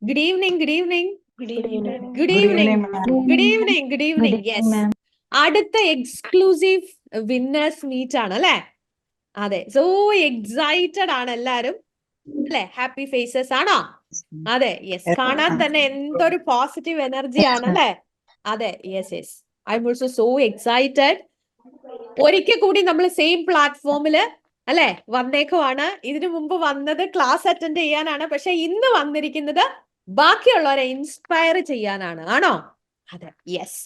Good evening, good evening. Good evening. Good Good evening. evening, ma'am. Good evening, good evening. Good Yes. evening, ma'am. അടുത്ത exclusive winners meet ആണ് അല്ലെ? അതെ, so excited ആണ് എല്ലാരും അല്ലെ? Happy faces ആണോ? അതെ, യെസ്. Yes, കാണാൻ ma'am. തന്നെ എന്തൊരു പോസിറ്റീവ് എനർജി Yes, ആണ് ma'am. അല്ലെ? അതെ, yes yes. I am also so excited. ഒരിക്കൽ കൂടി നമ്മൾ സെയിം പ്ലാറ്റ്ഫോമില് അല്ലെ വന്നേക്കുവാണ്. ഇതിനു മുമ്പ് വന്നത് ക്ലാസ് അറ്റൻഡ് ചെയ്യാനാണ്, പക്ഷെ ഇന്ന് വന്നിരിക്കുന്നത് ബാക്കിയുള്ളവരെ ഇൻസ്പയർ ചെയ്യാനാണ്. ആണോ? അതെ, യെസ്.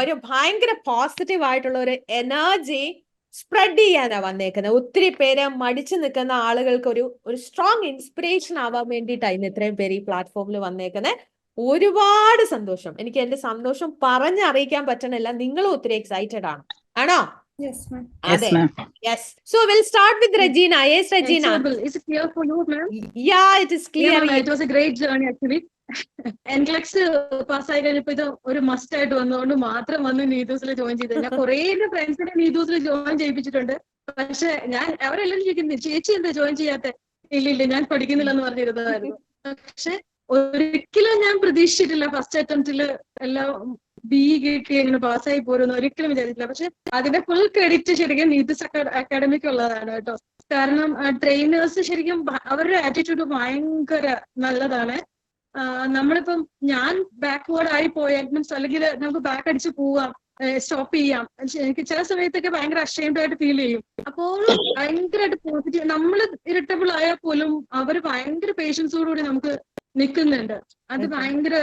ഒരു ഭയങ്കര പോസിറ്റീവ് ആയിട്ടുള്ള ഒരു എനർജി സ്പ്രെഡ് ചെയ്യാനാ വന്നേക്കുന്നത്. ഒത്തിരി പേര് മടിച്ചു നിൽക്കുന്ന ആളുകൾക്ക് ഒരു സ്ട്രോങ് ഇൻസ്പിറേഷൻ ആവാൻ വേണ്ടിയിട്ടാണ് ഇന്ന് ഇത്രയും പേര് ഈ പ്ലാറ്റ്ഫോമിൽ വന്നേക്കുന്നത്. ഒരുപാട് സന്തോഷം. എനിക്ക് എന്റെ സന്തോഷം പറഞ്ഞറിയിക്കാൻ പറ്റണില്ല. നിങ്ങളും ഒത്തിരി എക്സൈറ്റഡ് ആണ്. ആണോ? Yes, ma'am. Yes, അതെ, ma'am. Yes. So we'll start with Regina. Yes, Regina. Is it clear for you, ma'am? Yeah, it is Yeah, clear. ma'am. It was a great journey actually. NCLEX പാസ്സായി കഴിഞ്ഞപ്പോ ഇത് ഒരു must ആയിട്ട് വന്നതുകൊണ്ട് മാത്രം വന്ന് നീതൂസിൽ join ചെയ്തത്. ഞാൻ കുറെ എന്റെ ഫ്രണ്ട്സിനെ നീതൂസിൽ ജോയിൻ ചെയ്യിപ്പിച്ചിട്ടുണ്ട്. പക്ഷെ ഞാൻ അവരെല്ലാം ചോദിക്കുന്നത് ചേച്ചി എന്താ ജോയിൻ ചെയ്യാത്ത? ഇല്ല ഞാൻ പഠിക്കുന്നില്ലെന്ന് പറഞ്ഞിരുന്നതായിരുന്നു. പക്ഷെ ഒരിക്കലും ഞാൻ പ്രതീക്ഷിച്ചിട്ടില്ല ഫസ്റ്റ് അറ്റംപ്റ്റില് എല്ലാം ബി കിട്ടി ഇങ്ങനെ പാസ്സായി പോരുന്നു ഒരിക്കലും വിചാരിച്ചില്ല. പക്ഷെ അതിന്റെ ഫുൾ ക്രെഡിറ്റ് ശരിക്കും നീതൂസ് അക്കാഡമിക്ക് ഉള്ളതാണ് കേട്ടോ. കാരണം ട്രെയിനേഴ്സ് ശരിക്കും അവരുടെ ആറ്റിറ്റ്യൂഡ് ഭയങ്കര നല്ലതാണ്. നമ്മളിപ്പം ഞാൻ ബാക്ക്വേർഡ് ആയി പോയാൽ മീൻസ് അല്ലെങ്കിൽ നമുക്ക് ബാക്ക് അടിച്ച് പോവാം, സ്റ്റോപ്പ് ചെയ്യാം. എനിക്ക് ചില സമയത്തൊക്കെ ഭയങ്കര അഷെയിംഡ് ആയിട്ട് ഫീൽ ചെയ്യും. അപ്പോൾ ഭയങ്കരമായിട്ട് പോസിറ്റീവ് നമ്മൾ ഇറിറ്റബിൾ ആയാൽ പോലും അവർ ഭയങ്കര പേഷ്യൻസോടുകൂടി നമുക്ക് നിൽക്കുന്നുണ്ട്. അത് ഭയങ്കര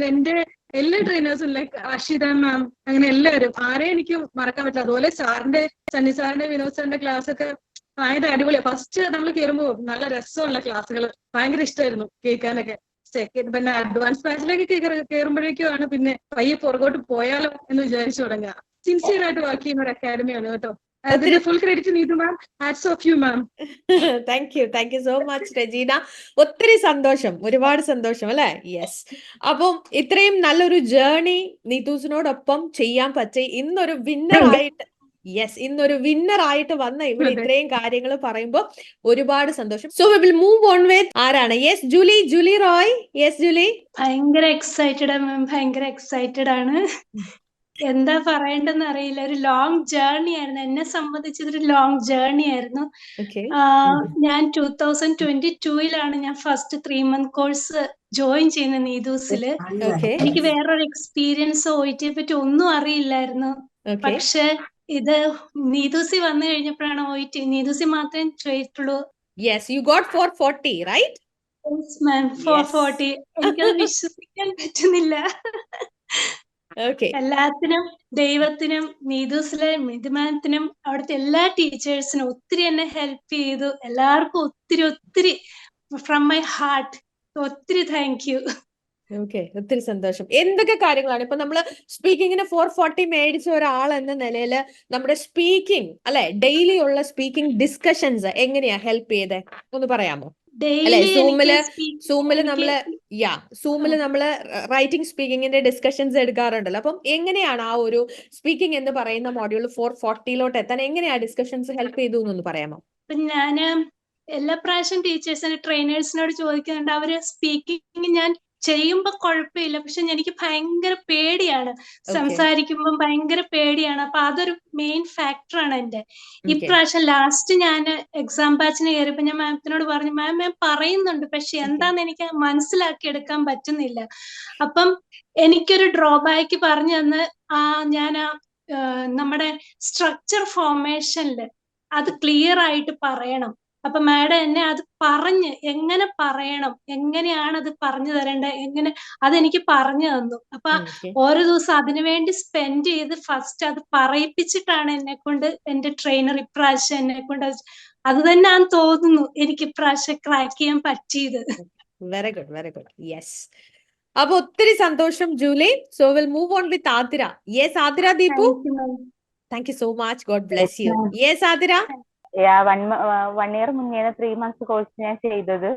എന്റെ എല്ലാ ട്രെയിനേഴ്സും ലൈക്ക് അഷിത മാം അങ്ങനെ എല്ലാവരും ആരെയും എനിക്ക് മറക്കാൻ പറ്റില്ല. അതുപോലെ സാറിന്റെ സണ്ണി സാറിന്റെ വിനോദ് സാറിന്റെ ക്ലാസ് ഒക്കെ ഭയങ്കര അടിപൊളിയാണ്. ഫസ്റ്റ് നമ്മൾ കയറുമ്പോൾ നല്ല രസമുള്ള ക്ലാസ്സുകൾ ഭയങ്കര ഇഷ്ടമായിരുന്നു കേൾക്കാനൊക്കെ. സെക്കൻഡ് പിന്നെ അഡ്വാൻസ് ബാച്ചിലേക്ക് കയറുമ്പോഴേക്കുമാണ് പിന്നെ പയ്യെ പുറകോട്ട് പോയാലോ എന്ന് വിചാരിച്ചു തുടങ്ങുക. സിൻസിയർ ആയിട്ട് വർക്ക് ചെയ്യുന്ന ഒരു അക്കാഡമിയാണ് കേട്ടോ. അതിന്റെ full credit Neethu ma'am. Hats off U ma'am. Thank you so much Regina. ഒത്തിരി സന്തോഷം, ഒരുപാട് സന്തോഷം അല്ലെ? യെസ്. അപ്പം ഇത്രയും നല്ലൊരു ജേർണി നീതൂസിനോടൊപ്പം ചെയ്യാൻ പറ്റി. ഇന്നൊരു വിന്നർ ആയിട്ട് ഇന്നൊരു വിന്നർ ആയിട്ട് വന്ന ഇവിടെ ഇത്രയും കാര്യങ്ങൾ പറയുമ്പോൾ ഒരുപാട് സന്തോഷം. So we will move on with ആരാണ്? Yes, Julie Roy. Yes Julie. ഭയങ്കര എക്സൈറ്റഡ് മാം, ഭയങ്കര എക്സൈറ്റഡ് ആണ്. എന്താ പറയേണ്ടെന്ന് അറിയില്ല. ഒരു ലോങ് ജേർണി ആയിരുന്നു. എന്നെ സംബന്ധിച്ചതൊരു ലോങ് ജേർണി ആയിരുന്നു. ഞാൻ 2022 ഞാൻ ഫസ്റ്റ് 3 month കോഴ്സ് ജോയിൻ ചെയ്യുന്ന നീതൂസില്. എനിക്ക് വേറൊരു എക്സ്പീരിയൻസ് OIT പറ്റി ഒന്നും അറിയില്ലായിരുന്നു. പക്ഷെ ഇത് നീതൂസി വന്നു കഴിഞ്ഞപ്പോഴാണ് OIT നീതൂസി മാത്രമേ ചെയ്തിട്ടുള്ളൂ. Yes, you got 440, right? Yes, ma'am, 440. എനിക്കത് വിശ്വസിക്കാൻ പറ്റുന്നില്ല. എല്ലാത്തിനും ദൈവത്തിനും നീതൂസിലെ മിഥുമാനത്തിനും അവിടുത്തെ എല്ലാ ടീച്ചേഴ്സിനും ഒത്തിരി എന്നെ ഹെൽപ്പ് ചെയ്തു. എല്ലാവർക്കും ഒത്തിരി ഫ്രം മൈ ഹാർട്ട് ഒത്തിരി താങ്ക് യു. ഒത്തിരി സന്തോഷം. എന്തൊക്കെ കാര്യങ്ങളാണ് ഇപ്പൊ നമ്മള് സ്പീക്കിങ്ങിന് 440 മേടിച്ച ഒരാൾ എന്ന നിലയില് നമ്മുടെ സ്പീക്കിംഗ് അല്ലെ, ഡെയിലി ഉള്ള സ്പീക്കിംഗ് ഡിസ്കഷൻസ് എങ്ങനെയാ ഹെൽപ്പ് ചെയ്തേ ഒന്ന് പറയാമോ? അല്ലെ, സൂമില് നമ്മള് റൈറ്റിംഗ് സ്പീക്കിങ്ങിന്റെ ഡിസ്കഷൻസ് എടുക്കാറുണ്ടല്ലോ. അപ്പം എങ്ങനെയാണ് ആ ഒരു സ്പീക്കിംഗ് എന്ന് പറയുന്ന മോഡ്യൂൾ 440 എത്താൻ എങ്ങനെയാ ഡിസ്കഷൻസ് ഹെൽപ്പ് ചെയ്തു എന്നൊന്ന് പറയാമോ? ഞാന് എല്ലാ പ്രാവശ്യം ടീച്ചേഴ്സിന് ട്രെയിനേഴ്സിനോട് ചോദിക്കുന്നുണ്ട്. അവര് സ്പീക്കിംഗ് ഞാൻ ചെയ്യുമ്പോ കുഴപ്പമില്ല, പക്ഷെ എനിക്ക് ഭയങ്കര പേടിയാണ്. സംസാരിക്കുമ്പോൾ ഭയങ്കര പേടിയാണ്. അപ്പൊ അതൊരു മെയിൻ ഫാക്ടറാണ് എന്റെ. ഇപ്രാവശ്യം ലാസ്റ്റ് ഞാൻ എക്സാം ബാച്ചിന് കയറിയപ്പോ ഞാൻ മാമത്തിനോട് പറഞ്ഞു, മാം പറയുന്നുണ്ട് പക്ഷെ എന്താന്ന് എനിക്ക് മനസ്സിലാക്കി എടുക്കാൻ പറ്റുന്നില്ല. അപ്പം എനിക്കൊരു ഡ്രോബാക്ക് പറഞ്ഞു തന്ന് ഞാൻ നമ്മുടെ സ്ട്രക്ചർ ഫോർമേഷനില് അത് ക്ലിയർ ആയിട്ട് പറയണം. അപ്പൊ മാഡം എന്നെ അത് പറഞ്ഞ് എങ്ങനെ പറയണം, എങ്ങനെയാണ് അത് പറഞ്ഞു തരേണ്ടത്, അതെനിക്ക് പറഞ്ഞു തന്നു. അപ്പൊ ഓരോ ദിവസം അതിനുവേണ്ടി സ്പെൻഡ് ചെയ്ത് ഫസ്റ്റ് അത് പറയിപ്പിച്ചിട്ടാണ് എന്നെ കൊണ്ട് എന്റെ ട്രെയിനർ ഇപ്രാവശ്യം എന്നെ കൊണ്ട് അത് തന്നെയാന്ന് തോന്നുന്നു എനിക്ക് ഇപ്രാവശ്യം ക്രാക്ക് ചെയ്യാൻ പറ്റിയത്. Very good. യെസ്. അപ്പൊ ഒത്തിരി സന്തോഷം Julie. So will move on with Athira. Yes Athira Deepu. Thank you so much. God bless U. Yes Athira. 1 year മുന്നേ 3 months കോഴ്സ് ഞാൻ ചെയ്തത്.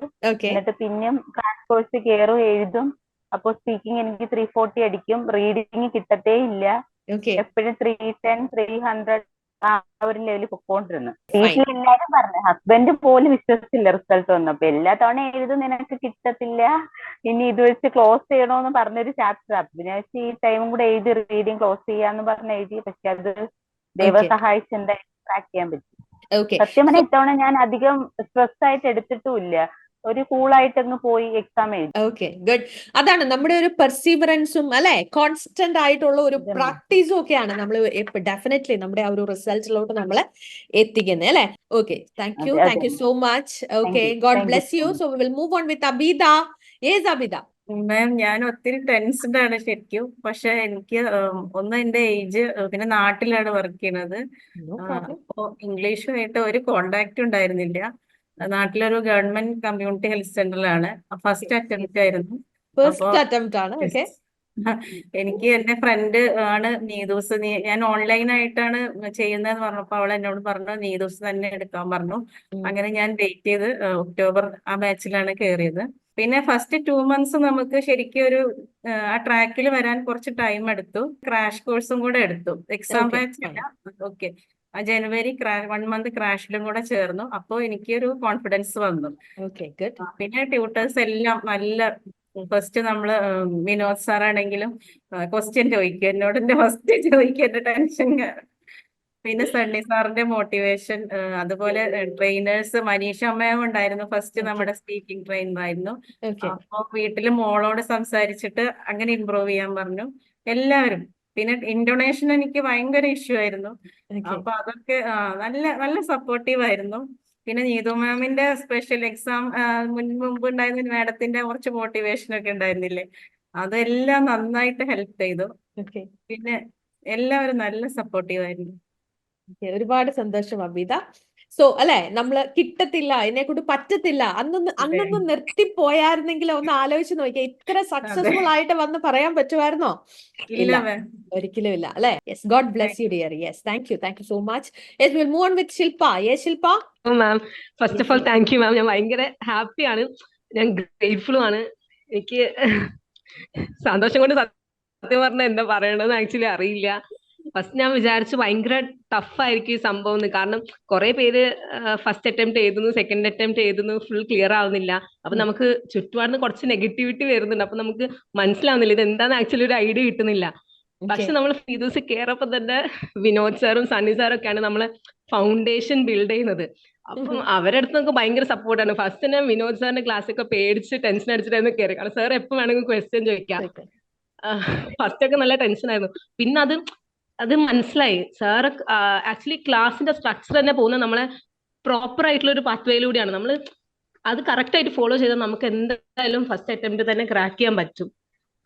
എന്നിട്ട് പിന്നെയും ക്രാഷ് കോഴ്സ് കയറും എഴുതും. അപ്പൊ സ്പീക്കിംഗ് എനിക്ക് 340 അടിക്കും. റീഡിങ് കിട്ടത്തേ ഇല്ല. എപ്പോഴും 310 300 ആ ഒരു ലെവലിൽ പൊക്കോണ്ടിരുന്നു. ഫൈൻ. വീട്ടിലെല്ലാരും പറഞ്ഞു, ഹസ്ബൻഡ് പോലും വിശ്വസിച്ചില്ല റിസൾട്ട് വന്നപ്പോ. എല്ലാ തവണ എഴുതും നിനക്ക് കിട്ടത്തില്ല, ഇനി ഇത് വെച്ച് ക്ലോസ് ചെയ്യണോന്ന് പറഞ്ഞൊരു ചാപ്റ്റർ. അപ്പൊ ഞാൻ വെച്ച് ഈ ടൈമും കൂടെ എഴുതി റീഡിങ് ക്ലോസ് ചെയ്യാന്ന് പറഞ്ഞ് എഴുതി. പക്ഷെ അത് ദൈവം ഓക്കെ സഹായിച്ച് എന്തായാലും ട്രാക്ക് ചെയ്യാൻ പറ്റി. ഓക്കെ. സത്യം പറഞ്ഞാൽ ഇത്തവണ ഞാൻ അധികം സ്ട്രെസ് ആയിട്ട് എടുത്തിട്ടുമില്ല, ഒരു കൂളായിട്ട് അങ്ങ് പോയി എക്സാം എഴുതി. Okay good. അതാണ് നമ്മുടെ ഒരു പെർസീവറൻസും അല്ലെ, കോൺസ്റ്റന്റ് ആയിട്ടുള്ള ഒരു അതെ ma'am. പ്രാക്ടീസും ഒക്കെയാണ് നമ്മൾ ഡെഫിനറ്റ്ലി നമ്മുടെ ആ ഒരു റിസൾട്ടിലോട്ട് നമ്മൾ എത്തിക്കുന്നത് അല്ലെ. ഓക്കെ, താങ്ക് യു അതെ അതെ so much. Okay, you. God Thank you bless so you. much. So we will move on with Abitha. Yes Abitha. Ma'am, ഞാൻ ഒത്തിരി ടെൻസ്ഡ് ആണ് ശരിക്കും. പക്ഷെ എനിക്ക് ഒന്ന് എന്റെ ഏജ്, പിന്നെ നാട്ടിലാണ് വർക്ക് ചെയ്യണത്. No problem. അപ്പോ ഇംഗ്ലീഷുമായിട്ട് ഒരു കോണ്ടാക്ട് ഉണ്ടായിരുന്നില്ല. നാട്ടിലൊരു ഗവൺമെന്റ് കമ്മ്യൂണിറ്റി ഹെൽത്ത് സെന്ററിലാണ്. ഫസ്റ്റ് അറ്റംപ്റ്റ് ആയിരുന്നു. അപ്പോ ഫസ്റ്റ് അറ്റംപ്റ്റ് ആണ്. ഓക്കെ എനിക്ക് എന്റെ ഫ്രണ്ട് ആണ് നീതൂസ്, ഞാൻ ഓൺലൈൻ ആയിട്ടാണ് ചെയ്യുന്നതെന്ന് പറഞ്ഞപ്പോ അവൾ എന്നോട് പറഞ്ഞു നീതൂസ് തന്നെ എടുക്കാൻ പറഞ്ഞു. അങ്ങനെ ഞാൻ വെയിറ്റ് ചെയ്ത് ഒക്ടോബർ ആ ബാച്ചിലാണ് കയറിയത്. പിന്നെ ഫസ്റ്റ് 2 months നമുക്ക് ശരിക്കും ഒരു ആ ട്രാക്കിൽ വരാൻ കുറച്ച് ടൈം എടുത്തു. ക്രാഷ് കോഴ്സും കൂടെ എടുത്തു, എക്സാം ഓക്കെ ബാച്ച് ഫൈൻ. അല്ല. ഓക്കെ, ആ ജനുവരി 1 month ക്രാഷിലും കൂടെ ചേർന്നു. അപ്പോൾ എനിക്കൊരു കോൺഫിഡൻസ് വന്നു. Okay good. പിന്നെ ട്യൂട്ടേഴ്സ് എല്ലാം നല്ല, ഫസ്റ്റ് നമ്മള് വിനോദ് സാർ ആണെങ്കിലും ക്വസ്റ്റ്യൻ ചോദിക്കും എന്നോട്, എന്റെ ഫസ്റ്റ് ചോദിക്കും, എന്റെ ടെൻഷൻ. പിന്നെ സണ്ണി സാറിന്റെ മോട്ടിവേഷൻ, അതുപോലെ ട്രെയിനേഴ്സ് മനീഷ അമ്മയും ഉണ്ടായിരുന്നു. ഫസ്റ്റ് ഓക്കെ നമ്മുടെ സ്പീക്കിംഗ് ട്രെയിനർ ആയിരുന്നു. ഓക്കെ അപ്പൊ വീട്ടില് മോളോട് സംസാരിച്ചിട്ട് അങ്ങനെ ഇമ്പ്രൂവ് ചെയ്യാൻ പറഞ്ഞു എല്ലാവരും. പിന്നെ ഇന്റോണേഷൻ എനിക്ക് ഭയങ്കര ഇഷ്യൂ ആയിരുന്നു. ഓക്കെ അപ്പൊ അതൊക്കെ നല്ല നല്ല സപ്പോർട്ടീവ് ആയിരുന്നു. പിന്നെ നീതു മാമിന്റെ സ്പെഷ്യൽ എക്സാം മുൻപ് ഉണ്ടായിരുന്ന മാഡത്തിന്റെ കുറച്ച് മോട്ടിവേഷൻ ഒക്കെ ഉണ്ടായിരുന്നില്ലേ, അതെല്ലാം നന്നായിട്ട് ഹെൽപ്പ് ചെയ്തു. ഓക്കെ. പിന്നെ എല്ലാവരും നല്ല സപ്പോർട്ടീവ് ആയിരുന്നു. ഒരുപാട് സന്തോഷം അബിത. സോ അല്ലെ, നമ്മള് കിട്ടത്തില്ല, എന്നെ കൊണ്ട് പറ്റത്തില്ല, അന്നൊന്ന് നിർത്തിപ്പോയായിരുന്നെങ്കിൽ ഒന്ന് ആലോചിച്ച് നോക്കിയാൽ ഇത്ര അതെ, സക്സസ്ഫുൾ ആയിട്ട് വന്ന് പറയാൻ പറ്റുമായിരുന്നോ? ഇല്ല ഇല്ല, മാം. ഒരിക്കലും ഇല്ല അല്ലെ. Yes, God bless you dear. Yes, thank you so much. Yes, will move on with Shilpa. Yes Shilpa. Ma'am, first of all thank you മാം. ഞാൻ ഭയങ്കര ഹാപ്പിയാണ്, ഞാൻ ഗ്രേറ്റ്ഫുള്ളും ആണ്. എനിക്ക് സന്തോഷം കൊണ്ട് സത്യം പറഞ്ഞാൽ എന്താ പറയണമെന്ന് ആക്ച്വലി അറിയില്ല. ഫസ്റ്റ് ഞാൻ വിചാരിച്ചു ഭയങ്കര ടഫായിരിക്കും ഈ സംഭവം എന്ന്. കാരണം കുറെ പേര് ഫസ്റ്റ് അറ്റംപ്റ്റ് എഴുതുന്നു, സെക്കൻഡ് അറ്റംപ്റ്റ് എഴുതുന്നു, ഫുൾ ക്ലിയർ ആവുന്നില്ല. അപ്പൊ നമുക്ക് ചുറ്റുപാടുന്ന് കുറച്ച് നെഗറ്റിവിറ്റി വരുന്നുണ്ട്. അപ്പൊ നമുക്ക് മനസ്സിലാവുന്നില്ല ഇത് എന്താന്ന് ആക്ച്വലി ഒരു ഐഡിയ കിട്ടുന്നില്ല. പക്ഷെ നമ്മൾ ഈ ദിവസം കയറപ്പോ തന്നെ വിനോദ് സാറും സണ്ണി സാറും ഒക്കെയാണ് നമ്മളെ ഫൗണ്ടേഷൻ ബിൽഡ് ചെയ്യുന്നത്. അപ്പം അവരുടെ അടുത്ത് നമുക്ക് ഭയങ്കര സപ്പോർട്ടാണ്. ഫസ്റ്റ് ഞാൻ വിനോദ് സാറിന്റെ ക്ലാസ് ഒക്കെ പേടിച്ച് ടെൻഷൻ അടിച്ചിട്ടായിരുന്നു കയറി. കാരണം സാർ എപ്പോൾ വേണമെങ്കിൽ ക്വസ്റ്റ്യൻ ചോദിക്കാം. ഫസ്റ്റ് ഒക്കെ നല്ല ടെൻഷൻ ആയിരുന്നു. പിന്നെ അത് മനസ്സിലായി. സാർ ആക്ച്വലി ക്ലാസിന്റെ സ്ട്രക്ചർ തന്നെ പോകുന്നത് നമ്മളെ പ്രോപ്പർ ആയിട്ടുള്ള ഒരു പാത്വേയിലൂടെയാണ്. നമ്മൾ അത് കറക്റ്റ് ആയിട്ട് ഫോളോ ചെയ്താൽ നമുക്ക് എന്തായാലും ഫസ്റ്റ് അറ്റംപ്റ്റ് തന്നെ ക്രാക്ക് ചെയ്യാൻ പറ്റും.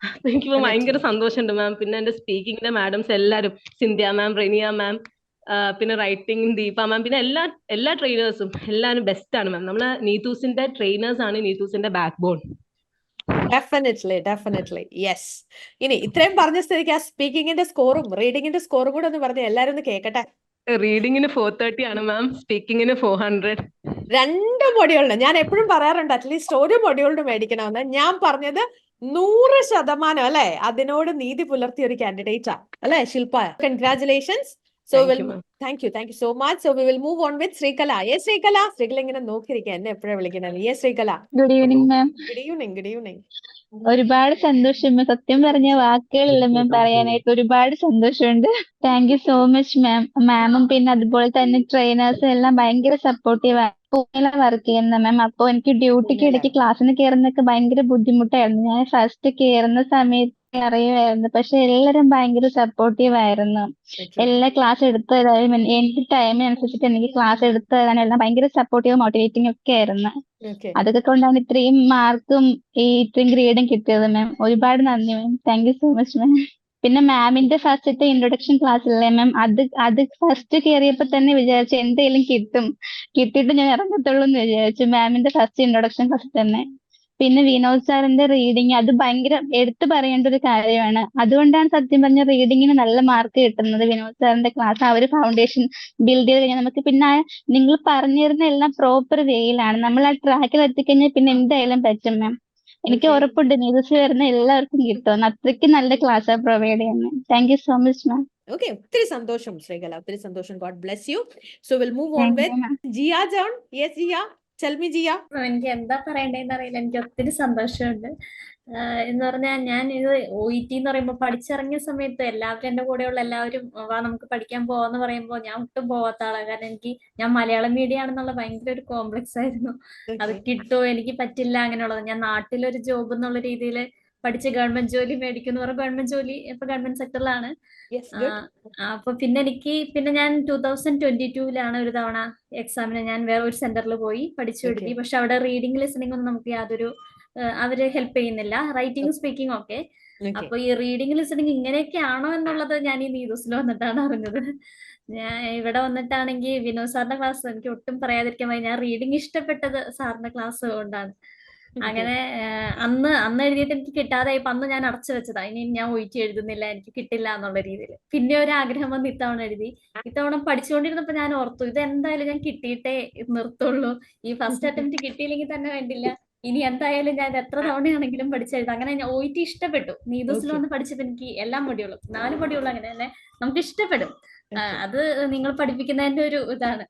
അപ്പൊ എനിക്കിപ്പോ ഭയങ്കര സന്തോഷമുണ്ട് മാം. പിന്നെ എന്റെ സ്പീക്കിങ്ങിന്റെ മാഡംസ് എല്ലാവരും, സിന്ധ്യ മാം, റെനിയ മാം, പിന്നെ റൈറ്റിംഗ് ദീപ മാം, പിന്നെ എല്ലാ ട്രെയിനേഴ്സും എല്ലാവരും ബെസ്റ്റ് ആണ് മാം. നമ്മളെ നീതൂസിന്റെ ട്രെയിനേഴ്സ് ആണ് നീതൂസിന്റെ ബാക്ക് ബോൺ. Definitely yes. ഇനി ഇത്രയും പറഞ്ഞ സ്ഥിതിക്ക് ആ സ്പീക്കിങ്ങിന്റെ സ്കോറും റീഡിങ്ങിന്റെ സ്കോറും കൂടെ ഒന്ന് പറഞ്ഞ് എല്ലാരും ഒന്ന് കേക്കട്ടെ. റീഡിങ്ങിന് 430 ആണ് മാം, സ്പീക്കിങ്ങിന് 400. 2 മൊഡ്യൂളിന് ഞാൻ എപ്പോഴും പറയാറുണ്ട് അറ്റ്ലീസ്റ്റ് ഒരു മൊഡ്യൂളിന് മേടിക്കണമെന്ന്. ഞാൻ പറഞ്ഞത് 100% അല്ലെ, അതിനോട് നീതി പുലർത്തിയ ഒരു കാൻഡിഡേറ്റാ അല്ലെ Shilpa. Congratulations. So Thank will you, ma'am. Thank you so much. So we will move on with Sreekala. Yes Sreekala. Sreekala ഇങ്ങനെ നോക്കിയിരിക്കുക എന്നെ എപ്പോഴാണ് വിളിക്കുന്നത്. Yes Sreekala. Good evening ma'am. Good evening. ഒരുപാട് സന്തോഷം മാം. സത്യം പറഞ്ഞ വാക്കുകളില്ല മാം പറയാനായിട്ട്. ഒരുപാട് സന്തോഷമുണ്ട്. Thank you so much ma'am. മാമും പിന്നെ അതുപോലെ തന്നെ ട്രെയിനേഴ്സും എല്ലാം ഭയങ്കര സപ്പോർട്ടീവ് ആണ്. പൂനെയിലാണ് വർക്ക് ചെയ്യുന്ന മാം. അപ്പൊ എനിക്ക് ഡ്യൂട്ടിക്ക് ഇടയ്ക്ക് ക്ലാസ്സിന് കയറുന്നൊക്കെ ഭയങ്കര ബുദ്ധിമുട്ടായിരുന്നു. ഞാൻ ഫസ്റ്റ് കയറുന്ന സമയത്ത് അറിയുമായിരുന്നു. പക്ഷെ എല്ലാരും ഭയങ്കര സപ്പോർട്ടീവ് ആയിരുന്നു. എല്ലാ ക്ലാസ് എടുത്തു തരാനും എനിക്ക് ടൈമിനനുസരിച്ചിട്ട് എനിക്ക് ക്ലാസ് എടുത്തു തരാനും എല്ലാം ഭയങ്കര സപ്പോർട്ടീവ് മോട്ടിവേറ്റിംഗ് ഒക്കെ ആയിരുന്നു. അതൊക്കെ കൊണ്ടാണ് ഇത്രയും മാർക്കും ഇത്രയും ഗ്രേഡും കിട്ടിയത് മാം. ഒരുപാട് നന്ദി ma'am. Thank you so much ma'am. പിന്നെ മാമിന്റെ ഫസ്റ്റത്തെ ഇൻട്രൊഡക്ഷൻ ക്ലാസ് ഇല്ലേ മാം, അത് ഫസ്റ്റ് കയറിയപ്പോ തന്നെ വിചാരിച്ചു എന്തെങ്കിലും കിട്ടിയിട്ട് ഞാൻ ഇറങ്ങത്തുള്ളൂ എന്ന് വിചാരിച്ചു മാമിന്റെ ഫസ്റ്റ് ഇൻട്രൊഡക്ഷൻ ക്ലാസ് തന്നെ. പിന്നെ വിനോദ് സാറിന്റെ റീഡിങ് അത് ഭയങ്കര എടുത്തു പറയേണ്ട ഒരു കാര്യമാണ്. അതുകൊണ്ടാണ് സത്യം പറഞ്ഞ റീഡിങ്ങിന് നല്ല മാർക്ക് കിട്ടുന്നത്. വിനോദ് സാറിന്റെ ക്ലാസ് ആ ഒരു ഫൗണ്ടേഷൻ ബിൽഡ് ചെയ്ത് കഴിഞ്ഞാൽ നമുക്ക് പിന്നെ നിങ്ങൾ പറഞ്ഞിരുന്ന എല്ലാം പ്രോപ്പർ വേയിലാണ്. നമ്മൾ ആ ട്രാക്കിൽ എത്തിക്കഴിഞ്ഞാൽ പിന്നെ എന്തായാലും പറ്റും മാം. എനിക്ക് ഉറപ്പുണ്ട് നീതൂസ് വരുന്ന എല്ലാവർക്കും കിട്ടും. അത്രയ്ക്ക് നല്ല ക്ലാസ്സാണ് പ്രൊവൈഡ് ചെയ്യുന്നത്. Thank you so much ma'am. Okay, ഒത്തിരി സന്തോഷം ശ്രീകല, ഒത്തിരി സന്തോഷം. God bless you. So will move on thank you with ma'am. Jiya John. Yes Jiya, tell me Jiya. എനിക്ക് എന്താ പറയണ്ടേന്ന് അറിയില്ല. എനിക്ക് ഒത്തിരി സന്തോഷമുണ്ട്. എന്ന് പറഞ്ഞാൽ ഞാൻ ഇത് OET എന്ന് പറയുമ്പോൾ പഠിച്ചിറങ്ങിയ സമയത്ത് എല്ലാവരും എന്റെ കൂടെയുള്ള എല്ലാവരും വാ നമുക്ക് പഠിക്കാൻ പോവാന്ന് പറയുമ്പോൾ ഞാൻ ഒട്ടും പോവാത്ത ആളാണ്. കാരണം ഞാൻ മലയാളം മീഡിയം ആണെന്നുള്ള ഭയങ്കര ഒരു കോംപ്ലക്സ് ആയിരുന്നു. അത് കിട്ടുമോ, എനിക്ക് പറ്റില്ല, അങ്ങനെയുള്ളത്. ഞാൻ നാട്ടിലൊരു ജോബ് എന്നുള്ള രീതിയിൽ പഠിച്ച് ഗവൺമെന്റ് ജോലി മേടിക്കുന്നു പറഞ്ഞ ഗവൺമെന്റ് ജോലി ഇപ്പൊ ഗവൺമെന്റ് സെക്ടറിലാണ്. അപ്പൊ പിന്നെ ഞാൻ 2022 ഒരു തവണ എക്സാമിന് ഞാൻ വേറെ ഒരു സെന്ററിൽ പോയി പഠിച്ചു എഴുതി. പക്ഷെ അവിടെ റീഡിംഗ് ലിസണിംഗ് ഒന്നും നമുക്ക് യാതൊരു അവര് ഹെൽപ്പ് ചെയ്യുന്നില്ല. റൈറ്റിംഗ് സ്പീക്കിംഗ് ഒക്കെ. അപ്പൊ ഈ റീഡിംഗ് ലിസണിംഗ് ഇങ്ങനെയൊക്കെ ആണോ എന്നുള്ളത് ഞാൻ ഈ നീതൂസിൽ വന്നിട്ടാണ് അറിഞ്ഞത്. ഞാൻ ഇവിടെ വന്നിട്ടാണെങ്കിൽ വിനോദ് സാറിന്റെ ക്ലാസ് എനിക്ക് ഒട്ടും പറയാതിരിക്കാൻ വയ്യ. ഞാൻ റീഡിംഗ് ഇഷ്ടപ്പെട്ടത് സാറിന്റെ ക്ലാസ് കൊണ്ടാണ്. അങ്ങനെ അന്ന് എഴുതിയിട്ട് എനിക്ക് കിട്ടാതായപ്പോ അന്ന് ഞാൻ അടച്ചു വെച്ചതാ, ഇനി ഞാൻ OET എഴുതുന്നില്ല, എനിക്ക് കിട്ടില്ല എന്നുള്ള രീതിയിൽ. പിന്നെ ഒരു ആഗ്രഹം വന്ന് ഇത്തവണ എഴുതി. ഇത്തവണ പഠിച്ചുകൊണ്ടിരുന്നപ്പോ ഞാൻ ഓർത്തു, ഇത് എന്തായാലും ഞാൻ കിട്ടിയിട്ടേ നിർത്തുള്ളൂ. ഈ ഫസ്റ്റ് അറ്റംപ്റ്റ് കിട്ടിയില്ലെങ്കിൽ തന്നെ വേണ്ടില്ല, ഇനി എന്തായാലും ഞാൻ എത്ര തവണയാണെങ്കിലും പഠിച്ചെഴുതാം. അങ്ങനെ ഞാൻ OET ഇഷ്ടപ്പെട്ടു. നീതൂസിൽ വന്ന് പഠിച്ചപ്പോ എനിക്ക് എല്ലാ മൊഡ്യൂളും 4 മൊഡ്യൂളും അങ്ങനെ തന്നെ നമുക്ക് ഇഷ്ടപ്പെടും. അത് നിങ്ങൾ പഠിപ്പിക്കുന്നതിന്റെ ഒരു ഇതാണ്.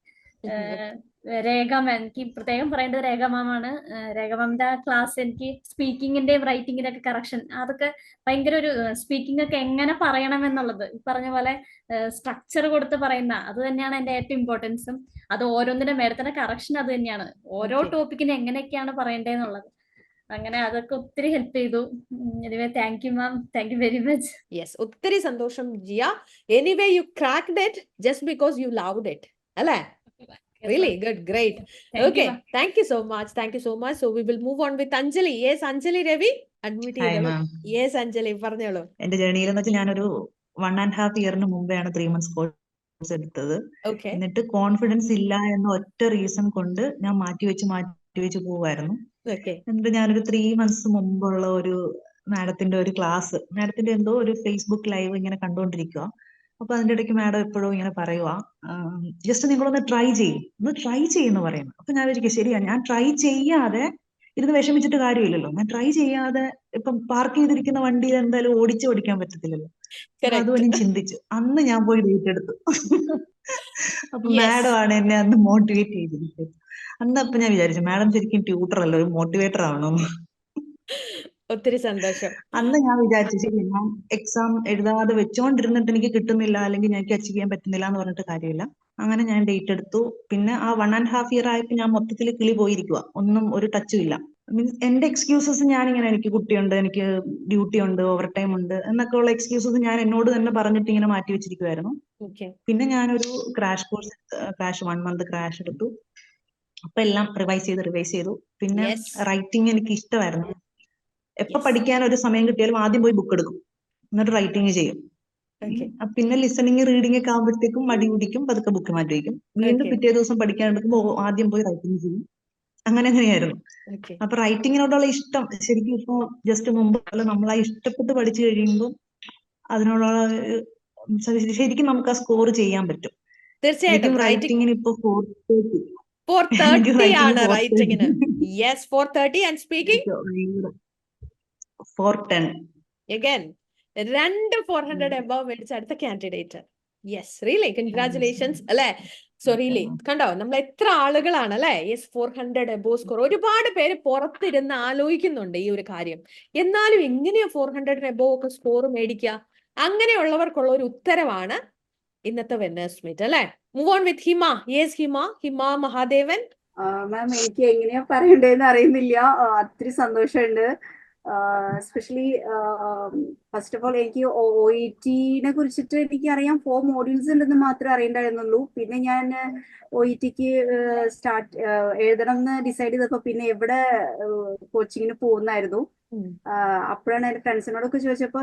രേഖ മാം, എനിക്ക് പ്രത്യേകം പറയേണ്ടത് രേഖ മാമാണ്. രേഖ മാമിന്റെ ക്ലാസ് എനിക്ക് സ്പീക്കിങ്ങിന്റെയും റൈറ്റിങ്ങിന്റെ ഒക്കെ കറക്ഷൻ, അതൊക്കെ ഭയങ്കര ഒരു സ്പീക്കിംഗ് ഒക്കെ എങ്ങനെ പറയണം എന്നുള്ളത് ഈ പറഞ്ഞ പോലെ സ്ട്രക്ചർ കൊടുത്ത് പറയുന്ന അത് തന്നെയാണ് എന്റെ ഏറ്റവും ഇമ്പോർട്ടൻസും. അത് ഓരോന്നിന്റെ മേടത്തിന്റെ കറക്ഷൻ അത് തന്നെയാണ്. ഓരോ ടോപ്പിക്കിന് എങ്ങനെയൊക്കെയാണ് പറയേണ്ടതെന്നുള്ളത്. അങ്ങനെ അതൊക്കെ ഒത്തിരി ഹെൽപ്പ് ചെയ്തു. Anyway thank you ma'am, thank you very much. Yes, ഒത്തിരി സന്തോഷം Jiya. Anyway you cracked it just because you loved it, അല്ലേ? Really good, great. Okay, thank you so much. Thank you so much. So we will move on with Anjali. Yes, Anjali Ravi, admit ചെയ്തോളൂ. Yes, Anjali പറഞ്ഞോളൂ. എന്റെ ജേർണിയിൽ എന്ന് വെച്ചാൽ ഞാനൊരു 1.5 ഇയറിന് മുമ്പെയാണ് 3 months course എടുത്തത്. എന്നിട്ട് confidence ഇല്ല എന്ന ഒറ്റ റീസൺ കൊണ്ട് ഞാൻ മാറ്റിവെച്ച് പോവായിരുന്നു. എന്നിട്ട് ഞാനൊരു 3 months മുമ്പുള്ള ഒരു മാഡത്തിന്റെ ഒരു ക്ലാസ്, മാഡത്തിന്റെ എന്തോ ഒരു ഫേസ്ബുക്ക് ലൈവ് ഇങ്ങനെ കണ്ടുകൊണ്ടിരിക്കുക. അപ്പൊ അതിന്റെ ഇടയ്ക്ക് മാഡം എപ്പോഴും ഇങ്ങനെ പറയുക, ജസ്റ്റ് നിങ്ങളൊന്ന് ട്രൈ ചെയ്യുന്നു പറയുന്നു. അപ്പൊ ഞാൻ വിചാരിക്കും, ശരിയാ, ഞാൻ ട്രൈ ചെയ്യാതെ ഇരുന്ന് വിഷമിച്ചിട്ട് കാര്യമില്ലല്ലോ. ഞാൻ ട്രൈ ചെയ്യാതെ ഇപ്പം പാർക്ക് ചെയ്തിരിക്കുന്ന വണ്ടിയിൽ എന്തായാലും ഓടിക്കാൻ പറ്റത്തില്ലല്ലോ. അതുപോലെ ഞാൻ ചിന്തിച്ചു. അന്ന് ഞാൻ പോയി ഡേറ്റ് എടുത്തു. അപ്പൊ മാഡം ആണ് എന്നെ അന്ന് മോട്ടിവേറ്റ് ചെയ്തിരിക്കുന്നത്. അപ്പൊ ഞാൻ വിചാരിച്ചു, മാഡം ശരിക്കും ട്യൂട്ടർ അല്ല, ഒരു മോട്ടിവേറ്റർ ആണോ. ഒത്തിരി സന്തോഷം. അന്ന് ഞാൻ വിചാരിച്ചു, ശരി, ഞാൻ എക്സാം എഴുതാതെ വെച്ചോണ്ടിരുന്നിട്ട് എനിക്ക് കിട്ടുന്നില്ല, അല്ലെങ്കിൽ എനിക്ക് അച്ചീവ് ചെയ്യാൻ പറ്റുന്നില്ല എന്ന് പറഞ്ഞിട്ട് കാര്യമില്ല. അങ്ങനെ ഞാൻ ഡേറ്റ് എടുത്തു. പിന്നെ ആ 1.5 year ആയപ്പോ ഞാൻ മൊത്തത്തിൽ കിളി പോയിരിക്കുക, ഒന്നും ഒരു ടച്ചും ഇല്ല. മീൻസ് എന്റെ എക്സ്ക്യൂസസ് ഞാനിങ്ങനെ, എനിക്ക് കുട്ടിയുണ്ട്, എനിക്ക് ഡ്യൂട്ടി ഉണ്ട്, ഓവർ ടൈം ഉണ്ട് എന്നൊക്കെ ഉള്ള എക്സ്ക്യൂസസ് ഞാൻ എന്നോട് തന്നെ പറഞ്ഞിട്ട് ഇങ്ങനെ മാറ്റി വെച്ചിരിക്കുവായിരുന്നു. പിന്നെ ഞാനൊരു ക്രാഷ് കോഴ്സ്, 1 month ക്രാഷ് എടുത്തു. അപ്പൊ എല്ലാം റിവൈസ് ചെയ്തു. പിന്നെ റൈറ്റിംഗ് എനിക്ക് ഇഷ്ടമായിരുന്നു. എപ്പൊ പഠിക്കാൻ ഒരു സമയം കിട്ടിയാലും ആദ്യം പോയി ബുക്ക് എടുക്കും, എന്നിട്ട് റൈറ്റിംഗ് ചെയ്യും. പിന്നെ ലിസണിങ് റീഡിംഗ് ഒക്കെ ആകുമ്പോഴത്തേക്കും മടി പിടിക്കും, പതുക്കെ ബുക്ക് മാറ്റി വയ്ക്കും. വീണ്ടും പിറ്റേ ദിവസം പഠിക്കാൻ എടുക്കുമ്പോൾ ആദ്യം പോയി റൈറ്റിംഗ് ചെയ്യും. അങ്ങനെയായിരുന്നു. അപ്പൊ റൈറ്റിങ്ങിനോടുള്ള ഇഷ്ടം ശരിക്കും ഇപ്പൊ ജസ്റ്റ് മുമ്പ് നമ്മൾ ആ ഇഷ്ടപ്പെട്ട് പഠിച്ചു കഴിയുമ്പോൾ അതിനോടുള്ള ശരിക്കും നമുക്ക് ആ സ്കോർ ചെയ്യാൻ പറ്റും. തീർച്ചയായിട്ടും റൈറ്റിങ്ങിന് ഇപ്പൊ 430 ആണ് റൈറ്റിംഗിന്. Yes, 430 and speaking 410. Again, 400 above മേടിച്ച അടുത്ത കാൻഡിഡേറ്റ്. യെസ്, റിയലി കൺഗ്രാറ്റുലേഷൻസ്, അല്ലെ? സോ റിയലി കണ്ടോ, നമ്മൾ എത്ര ആളുകളാണ്, അല്ലെ? Yes, 400 above score. ഒരുപാട് പേര് പുറത്തിരുന്ന് ആലോചിക്കുന്നുണ്ട് ഈ ഒരു കാര്യം. എന്നാലും എങ്ങനെയാ 400 above ഒക്കെ സ്കോർ മേടിക്കുക? അങ്ങനെയുള്ളവർക്കുള്ള ഒരു ഉത്തരവാണ് ഇന്നത്തെ വിന്നേഴ്സ് മീറ്റ്, അല്ലെ? Move on with Hima. Yes Hima Mahadevan. Ma'am, എനിക്ക് എങ്ങനെയാ പറയണ്ടേന്ന് അറിയുന്നില്ല. അത്രയും സന്തോഷമുണ്ട്. എസ്പെഷ്യലി ഫസ്റ്റ് ഓഫ് ഓൾ എനിക്ക് OET-നെ കുറിച്ചിട്ട് എനിക്കറിയാം, 4 modules ഉണ്ടെന്ന് മാത്രമേ അറിയണ്ടായിരുന്നുള്ളൂ. പിന്നെ ഞാൻ OET-ക്ക് എഴുതണം എന്ന് ഡിസൈഡ് ചെയ്തപ്പോ പിന്നെ എവിടെ കോച്ചിങ്ങിന് പോകുന്നായിരുന്നു. അപ്പോഴാണ് എന്റെ ഫ്രണ്ട്സിനോടൊക്കെ ചോദിച്ചപ്പോ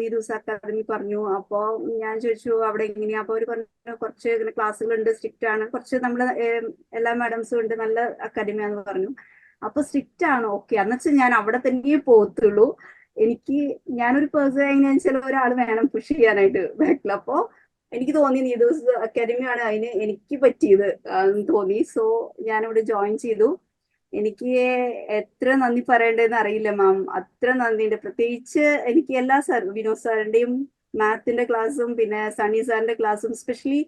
നീതൂസ് അക്കാദമി പറഞ്ഞു. അപ്പോ ഞാൻ ചോദിച്ചു അവിടെ എങ്ങനെയാ. അപ്പൊ അവര് പറഞ്ഞു കുറച്ച് ഇങ്ങനെ ക്ലാസ്സുകളുണ്ട്, സ്ട്രിക്റ്റ് ആണ്, കുറച്ച് നമ്മള് എല്ലാ മാഡംസും ഉണ്ട്, നല്ല അക്കാദമിയാന്ന് പറഞ്ഞു. അപ്പൊ സ്ട്രിക്റ്റ് ആണ്, ഓക്കെ, എന്നുവെച്ചാൽ ഞാൻ അവിടെ തന്നെ പോകത്തുള്ളൂ. ഞാനൊരു പേഴ്സൺ എങ്ങനെയാണെന്ന് വെച്ചാൽ ഒരാൾ വേണം പുഷ് ചെയ്യാനായിട്ട് ബാക്കിൽ. അപ്പോ എനിക്ക് തോന്നി നീതൂസ് അക്കാദമിയാണ് അതിന് എനിക്ക് പറ്റിയത് തോന്നി. സോ ഞാനിവിടെ ജോയിൻ ചെയ്തു. എനിക്ക് എത്ര നന്ദി പറയേണ്ടതെന്ന് അറിയില്ല മാം, അത്ര നന്ദിയുണ്ട്. പ്രത്യേകിച്ച് എനിക്ക് എല്ലാ വിനോദ് സാറിന്റെയും മാത്തിന്റെ ക്ലാസ്സും പിന്നെ സണ്ണി സാറിന്റെ ക്ലാസ്സും സ്പെഷ്യലി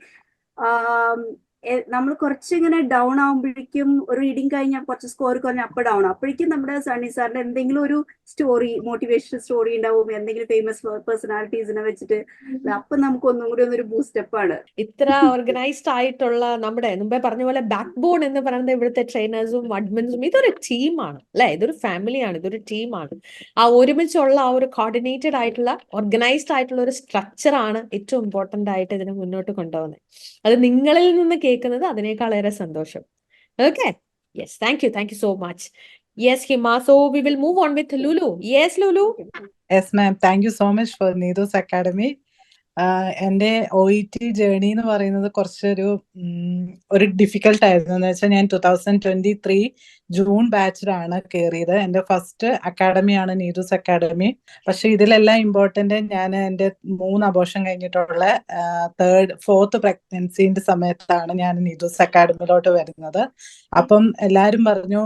നമ്മൾ കുറച്ചിങ്ങനെ ഡൗൺ ആകുമ്പോഴേക്കും ഒരു റീഡിങ് കഴിഞ്ഞാൽ കുറച്ച് സ്കോർ കുറഞ്ഞ അപ്പ് ഡൗൺ അപ്പോഴേക്കും നമ്മുടെ സണ്ണി സാറിന്റെ എന്തെങ്കിലും ഒരു സ്റ്റോറി മോട്ടിവേഷണൽ സ്റ്റോറി ഉണ്ടാവും, എന്തെങ്കിലും ഫേമസ് പേഴ്സണാലിറ്റീസിനെ വെച്ചിട്ട്, അപ്പൊ നമുക്ക് ഒന്നും കൂടി ഒന്നൊരു ബൂസ്റ്റപ്പ് ആണ്. ഇത്ര ഓർഗനൈസ്ഡ് ആയിട്ടുള്ള നമ്മുടെ മുമ്പേ പറഞ്ഞ പോലെ ബാക്ക് ബോൺ എന്ന് പറയുന്നത് ഇവിടുത്തെ ട്രെയിനേഴ്സും അഡ്മിൻസും ഇതൊരു ടീമാണ് അല്ലെ, ഇതൊരു ഫാമിലിയാണ്, ഇതൊരു ടീമാണ്. ആ ഒരുമിച്ചുള്ള ആ ഒരു കോർഡിനേറ്റഡ് ആയിട്ടുള്ള ഓർഗനൈസ്ഡ് ആയിട്ടുള്ള ഒരു സ്ട്രക്ചർ ആണ് ഏറ്റവും ഇമ്പോർട്ടന്റ് ആയിട്ട് ഇതിനെ മുന്നോട്ട് കൊണ്ടുപോകുന്നത്. അത് നിങ്ങളിൽ നിന്ന് കേൾക്കുന്നത് അതിനേക്കാളേറെ സന്തോഷം. Okay, yes, thank you so much. Yes Hima, so we will move on with Lulu. Yes Lulu. Yes, ma'am. Thank you so much for Needus Academy. എൻ്റെ OET ജേർണി എന്ന് പറയുന്നത് കുറച്ചൊരു ഒരു ഡിഫിക്കൽട്ട് ആയിരുന്നു. എന്ന് വെച്ചാൽ ഞാൻ 2023 ജൂൺ ബാച്ചിലാണ് കയറിയത്. എൻ്റെ ഫസ്റ്റ് അക്കാഡമിയാണ് നീഡൂസ് അക്കാഡമി. പക്ഷെ ഇതിലെല്ലാം ഇമ്പോർട്ടൻ്റ് ഞാൻ എൻ്റെ 3 അബോർഷൻ കഴിഞ്ഞിട്ടുള്ള 4th പ്രഗ്നൻസിന്റെ സമയത്താണ് ഞാൻ നീഡൂസ് അക്കാഡമിയിലോട്ട് വരുന്നത്. അപ്പം എല്ലാവരും പറഞ്ഞു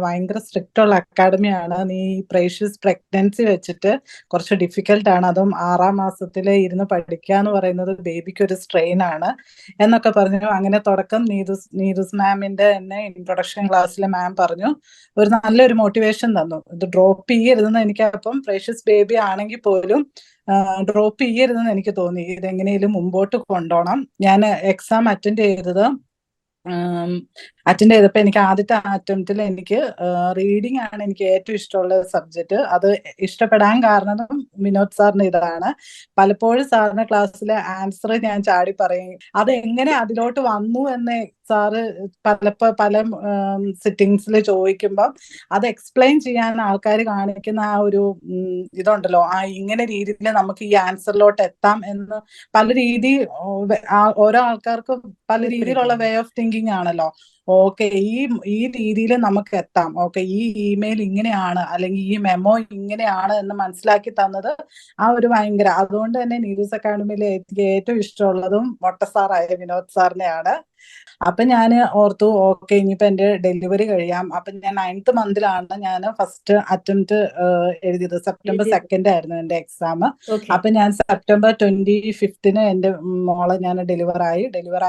ഭയങ്കര സ്ട്രിക്റ്റ് ഉള്ള അക്കാഡമിയാണ്, നീ പ്രേഷ്യസ് പ്രഗ്നൻസി വെച്ചിട്ട് കുറച്ച് ഡിഫിക്കൽട്ടാണ്, അതും 6ാം മാസത്തിൽ ഇരുന്ന് പഠിക്കുക എന്ന് പറയുന്നത് ബേബിക്ക് ഒരു സ്ട്രെയിൻ ആണ് എന്നൊക്കെ പറഞ്ഞു. അങ്ങനെ തുടക്കം നീഡൂസ് മാമിന്റെ തന്നെ ഇൻട്രൊഡക്ഷൻ ക്ലാസ്സിൽ മാം പറഞ്ഞു, ഒരു നല്ലൊരു മോട്ടിവേഷൻ തന്നു. ഇത് ഡ്രോപ്പ് ചെയ്യരുതെന്ന് എനിക്ക്, അപ്പം പ്രേഷ്യസ് ബേബി ആണെങ്കിൽ പോലും ഡ്രോപ്പ് ചെയ്യരുതെന്ന് എനിക്ക് തോന്നി. ഇതെങ്ങനെയും മുമ്പോട്ട് കൊണ്ടുപോകണം. ഞാൻ എക്സാം അറ്റൻഡ് ചെയ്തപ്പോ എനിക്ക് ആദ്യത്തെ അറ്റംപ്റ്റിൽ എനിക്ക് റീഡിംഗ് ആണ് എനിക്ക് ഏറ്റവും ഇഷ്ടമുള്ള സബ്ജക്റ്റ്. അത് ഇഷ്ടപ്പെടാൻ കാരണം വിനോദ് സാറിന് ഇതാണ്. പലപ്പോഴും സാറിന്റെ ക്ലാസ്സിലെ ആൻസർ ഞാൻ ചാടി പറയും, അത് എങ്ങനെ അതിലോട്ട് വന്നു എന്ന് സാറ് പല സിറ്റിങ്സിൽ ചോദിക്കുമ്പോൾ അത് എക്സ്പ്ലെയിൻ ചെയ്യാൻ ആൾക്കാർ കാണിക്കുന്ന ആ ഒരു ഇതുണ്ടല്ലോ, ഇങ്ങനെ രീതിയിൽ നമുക്ക് ഈ ആൻസറിലോട്ട് എത്താം എന്ന് പല രീതി, ഓരോ ആൾക്കാർക്കും പല രീതിയിലുള്ള വേ ഓഫ് തിങ്കിങ് ആണല്ലോ. ഓക്കെ, ഈ രീതിയിൽ നമുക്ക് എത്താം, ഓക്കെ ഈ ഇമെയിൽ ഇങ്ങനെയാണ് അല്ലെങ്കിൽ ഈ മെമ്മോ ഇങ്ങനെയാണ് എന്ന് മനസ്സിലാക്കി തന്നത് ആ ഒരു ഭയങ്കര. അതുകൊണ്ട് തന്നെ നീഡൂസ് അക്കാഡമിയിൽ എനിക്ക് ഏറ്റവും ഇഷ്ടമുള്ളതും മൊട്ടസാറായ വിനോദ് സാറിനെയാണ്. അപ്പൊ ഞാൻ ഓർത്തു, ഓക്കെ ഇനിയിപ്പോ എന്റെ ഡെലിവറി കഴിയാം. അപ്പൊ ഞാൻ 9th മന്തിലാണ് ഞാൻ ഫസ്റ്റ് അറ്റംപ്റ്റ് എഴുതിയത്. സെപ്റ്റംബർ 2 ആയിരുന്നു എന്റെ എക്സാം. അപ്പൊ ഞാൻ സെപ്റ്റംബർ 25 എന്റെ മോളെ ഞാൻ ഡെലിവർ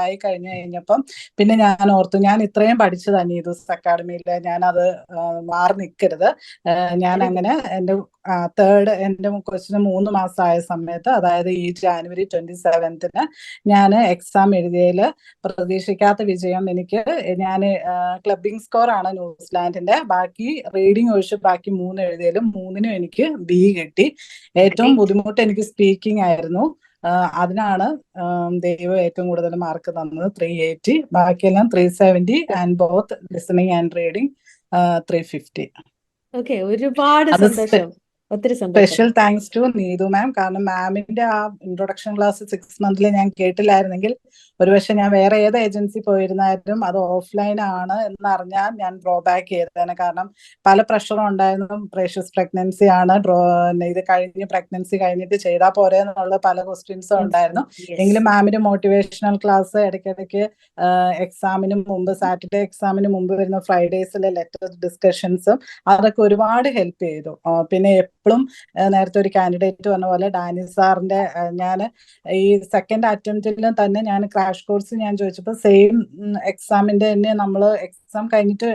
ആയി കഴിഞ്ഞപ്പം പിന്നെ ഞാൻ ഓർത്തു, ഞാൻ ഇത്രയും പഠിച്ചതാണ് നീഡൂസ് അക്കാഡമിയിൽ, ഞാനത് മാറി നിൽക്കരുത്. ഞാൻ അങ്ങനെ എന്റെ എന്റെ കൊച്ചിന് 3 മാസമായ സമയത്ത്, അതായത് ഈ ജാനുവരി 27 ഞാൻ എക്സാം എഴുതിയതിൽ പ്രതീക്ഷിക്കാത്ത വിജയം എനിക്ക്, ഞാൻ ക്ലബിംഗ് സ്കോർ ആണ് ന്യൂസിലാൻഡിന്റെ, ബാക്കി റീഡിംഗ് ഒഴിച്ച് ബാക്കി 3 എഴുതിയാലും 3നും എനിക്ക് B കിട്ടി. ഏറ്റവും ബുദ്ധിമുട്ട് എനിക്ക് സ്പീക്കിംഗ് ആയിരുന്നു. അതിനാണ് ദൈവം ഏറ്റവും കൂടുതൽ മാർക്ക് തന്നത്, 380. ബാക്കിയെല്ലാം 370 and both listening and reading 350. Okay, ഒരുപാട് സന്തോഷം, ഒത്തിരി സന്തോഷം. സ്പെഷ്യൽ താങ്ക്സ് ടു നീതു മാം. കാരണം മാമിന്റെ ആ ഇൻട്രൊഡക്ഷൻ ക്ലാസ് 6 മന്തിൽ ഞാൻ കേട്ടില്ലായിരുന്നെങ്കിൽ ഒരുപക്ഷെ ഞാൻ വേറെ ഏത് ഏജൻസി പോയിരുന്നാലും അത് ഓഫ്ലൈൻ ആണ് എന്നറിഞ്ഞാൽ ഞാൻ ഡ്രോ ബാക്ക് ചെയ്തേനെ. കാരണം പല പ്രഷറും ഉണ്ടായിരുന്നു, പ്രേഷ്യസ് പ്രഗ്നൻസി ആണ്, ഇത് കഴിഞ്ഞ് പ്രഗ്നൻസി കഴിഞ്ഞിട്ട് ചെയ്താൽ പോരെ എന്നുള്ള പല ക്വസ്റ്റ്യൻസും ഉണ്ടായിരുന്നു. എങ്കിലും മാമിന്റെ മോട്ടിവേഷണൽ ക്ലാസ് ഇടയ്ക്കിടയ്ക്ക് എക്സാമിന് മുമ്പ്, സാറ്റർഡേ എക്സാമിന് മുമ്പ് വരുന്ന ഫ്രൈഡേസിലെ ലെറ്റർ ഡിസ്കഷൻസും അതൊക്കെ ഒരുപാട് ഹെൽപ്പ് ചെയ്തു. പിന്നെ എപ്പോഴും നേരത്തെ ഒരു കാൻഡിഡേറ്റ് പറഞ്ഞ പോലെ ഡാനി സാറിന്റെ, ഞാൻ ഈ സെക്കൻഡ് അറ്റംപ്റ്റിലും തന്നെ ഞാൻ ക്രാഷ് കോഴ്സ് ഞാൻ ചോദിച്ചപ്പോൾ സെയിം എക്സാമിന്റെ തന്നെ നമ്മൾ എക്സാം കഴിഞ്ഞിട്ട്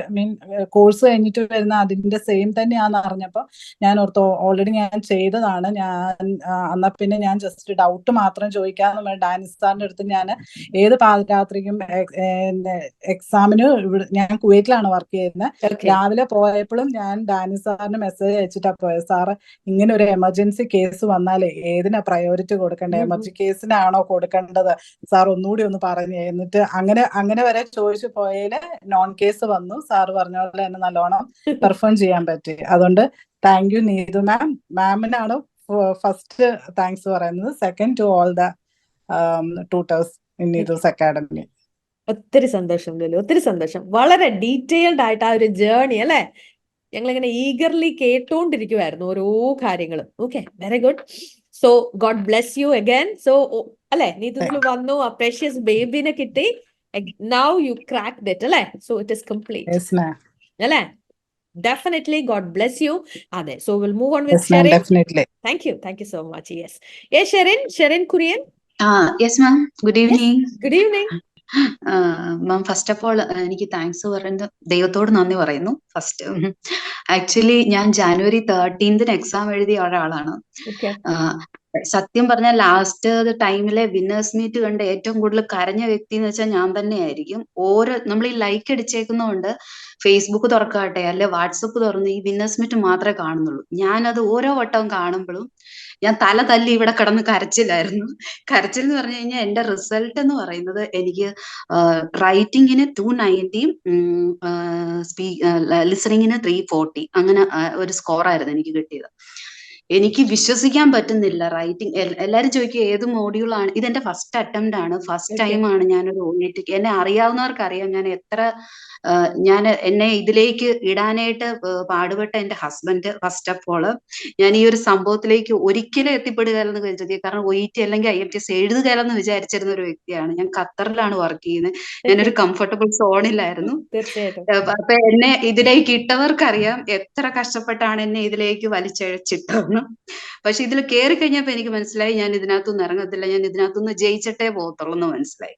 കോഴ്സ് കഴിഞ്ഞിട്ട് വരുന്ന അതിന്റെ സെയിം തന്നെയാണെന്ന് അറിഞ്ഞപ്പോൾ ഞാൻ ഓർത്തു, ഓൾറെഡി ഞാൻ ചെയ്തതാണ്, ഞാൻ എന്നാ പിന്നെ ഞാൻ ജസ്റ്റ് ഡൗട്ട് മാത്രം ചോദിക്കാന്ന് ഡാനി സാറിന്റെ അടുത്ത് ഞാൻ ഏത് പാതിരാത്രിക്കും എക്സാമിന് ഞാൻ കുവൈറ്റിലാണ് വർക്ക് ചെയ്യുന്നത്, രാവിലെ പോയപ്പോഴും ഞാൻ ഡാനി സാറിന് മെസ്സേജ് അയച്ചിട്ടാണ് പോയത്, സാറ് ഇങ്ങനെ ഒരു എമർജൻസി കേസ് വന്നാലേ ഏതിനാ പ്രയോറിറ്റി കൊടുക്കേണ്ടത്, എമർജൻസി കേസിനാണോ കൊടുക്കേണ്ടത്, സാർ ഒന്നുകൂടി ഒന്ന് പറഞ്ഞു. എന്നിട്ട് അങ്ങനെ വരെ ചോദിച്ചു പോയതില് നോൺ കേസ് വന്നു. സാറ് പറഞ്ഞ പോലെ തന്നെ നല്ലോണം പെർഫോം ചെയ്യാൻ പറ്റി. അതുകൊണ്ട് താങ്ക് യു നീതു മാം. മാമിനാണ് ഫസ്റ്റ് താങ്ക്സ് പറയുന്നത്. Second to all the tutors in Neethu's Academy. ഒത്തിരി സന്തോഷം ലുലു, ഒത്തിരി സന്തോഷം. വളരെ ഡീറ്റെയിൽഡ് ആയിട്ട് ആ ഒരു ജേർണി അല്ലെ, ഞങ്ങളിങ്ങനെ ഈഗർലി കേട്ടോണ്ടിരിക്കുവായിരുന്നു ഓരോ കാര്യങ്ങളും. Okay, very good. So God bless you again. So അല്ലെ, നീതുസിൽ വന്നു, ആ പ്രഷ്യസ് ബേബിനെ കിട്ടി, നൗ യു ക്രാക്ക്ഡ് ഇറ്റ് അല്ലെ, സോ ഇറ്റ് ഈസ് കംപ്ലീറ്റ് അല്ലെ. Definitely, God bless you. Ade. So we'll move on with Yes, ma'am, Sherin. definitely. Thank you so much. Yes. Yes, Sherin Kurian. Yes ma'am, good Yes. Evening. Good evening. Ma'am, first of all എനിക്ക് thanks പറയുന്നത് ദൈവത്തോട് നന്ദി പറയുന്നു. First actually ഞാൻ January 13 exam എഴുതിയ ഒരാളാണ്. Okay. സത്യം പറഞ്ഞാൽ ലാസ്റ്റ് ടൈമിലെ വിന്നേഴ്സ് മീറ്റ് കണ്ട് ഏറ്റവും കൂടുതൽ കരഞ്ഞ വ്യക്തി എന്ന് വെച്ചാൽ ഞാൻ തന്നെയായിരിക്കും. നമ്മൾ ഈ ലൈക്ക് അടിച്ചേക്കുന്നതുകൊണ്ട് ഫേസ്ബുക്ക് തുറക്കാട്ടെ അല്ലെ വാട്സപ്പ് തുറന്ന് ഈ വിന്നേഴ്സ് മീറ്റ് മാത്രമേ കാണുന്നുള്ളൂ. ഞാനത് ഓരോ വട്ടവും കാണുമ്പോഴും ഞാൻ തല തല്ലി ഇവിടെ കിടന്ന് കരച്ചിലായിരുന്നു. കരച്ചിൽ എന്ന് പറഞ്ഞു കഴിഞ്ഞാൽ എന്റെ റിസൾട്ട് എന്ന് പറയുന്നത് എനിക്ക് റൈറ്റിങ്ങിന് 290, ലിസണിങ്ങിന് 340, അങ്ങനെ ഒരു സ്കോറായിരുന്നു എനിക്ക് കിട്ടിയത്. എനിക്ക് വിശ്വസിക്കാൻ പറ്റുന്നില്ല. റൈറ്റിംഗ് എല്ലാരും ചോദിക്കും ഏത് മോഡ്യൂളാണ്. ഇതെന്റെ ഫസ്റ്റ് അറ്റംപ്റ്റ് ആണ്, ഫസ്റ്റ് ടൈം ആണ് ഞാനൊരു OET. എന്നെ അറിയാവുന്നവർക്ക് അറിയാം ഞാൻ എത്ര എന്നെ ഇതിലേക്ക് ഇടാനായിട്ട് പാടുപെട്ട എന്റെ ഹസ്ബൻഡ്. ഫസ്റ്റ് ഓഫ് ഓള് ഞാൻ ഈ ഒരു സംഭവത്തിലേക്ക് ഒരിക്കലും എത്തിപ്പെടുകയെന്ന് വിചാരിച്ചത്. കാരണം OET അല്ലെങ്കിൽ IELTS എഴുതുകയെന്ന് വിചാരിച്ചിരുന്ന ഒരു വ്യക്തിയാണ്. ഞാൻ ഖത്തറിലാണ് വർക്ക് ചെയ്യുന്നത്. ഞാനൊരു കംഫർട്ടബിൾ സോണിലായിരുന്നു. തീർച്ചയായിട്ടും. അപ്പൊ എന്നെ ഇതിലേക്ക് ഇട്ടവർക്കറിയാം എത്ര കഷ്ടപ്പെട്ടാണ് എന്നെ ഇതിലേക്ക് വലിച്ചഴച്ചിട്ടതെന്ന്. പക്ഷെ ഇതിൽ കയറി കഴിഞ്ഞപ്പോ എനിക്ക് മനസ്സിലായി ഞാൻ ഇതിനകത്തുനിന്ന് ഇറങ്ങത്തില്ല, ഞാൻ ഇതിനകത്തുനിന്ന് ജയിച്ചിട്ടേ പോകത്തുള്ളൂ എന്ന് മനസ്സിലായി.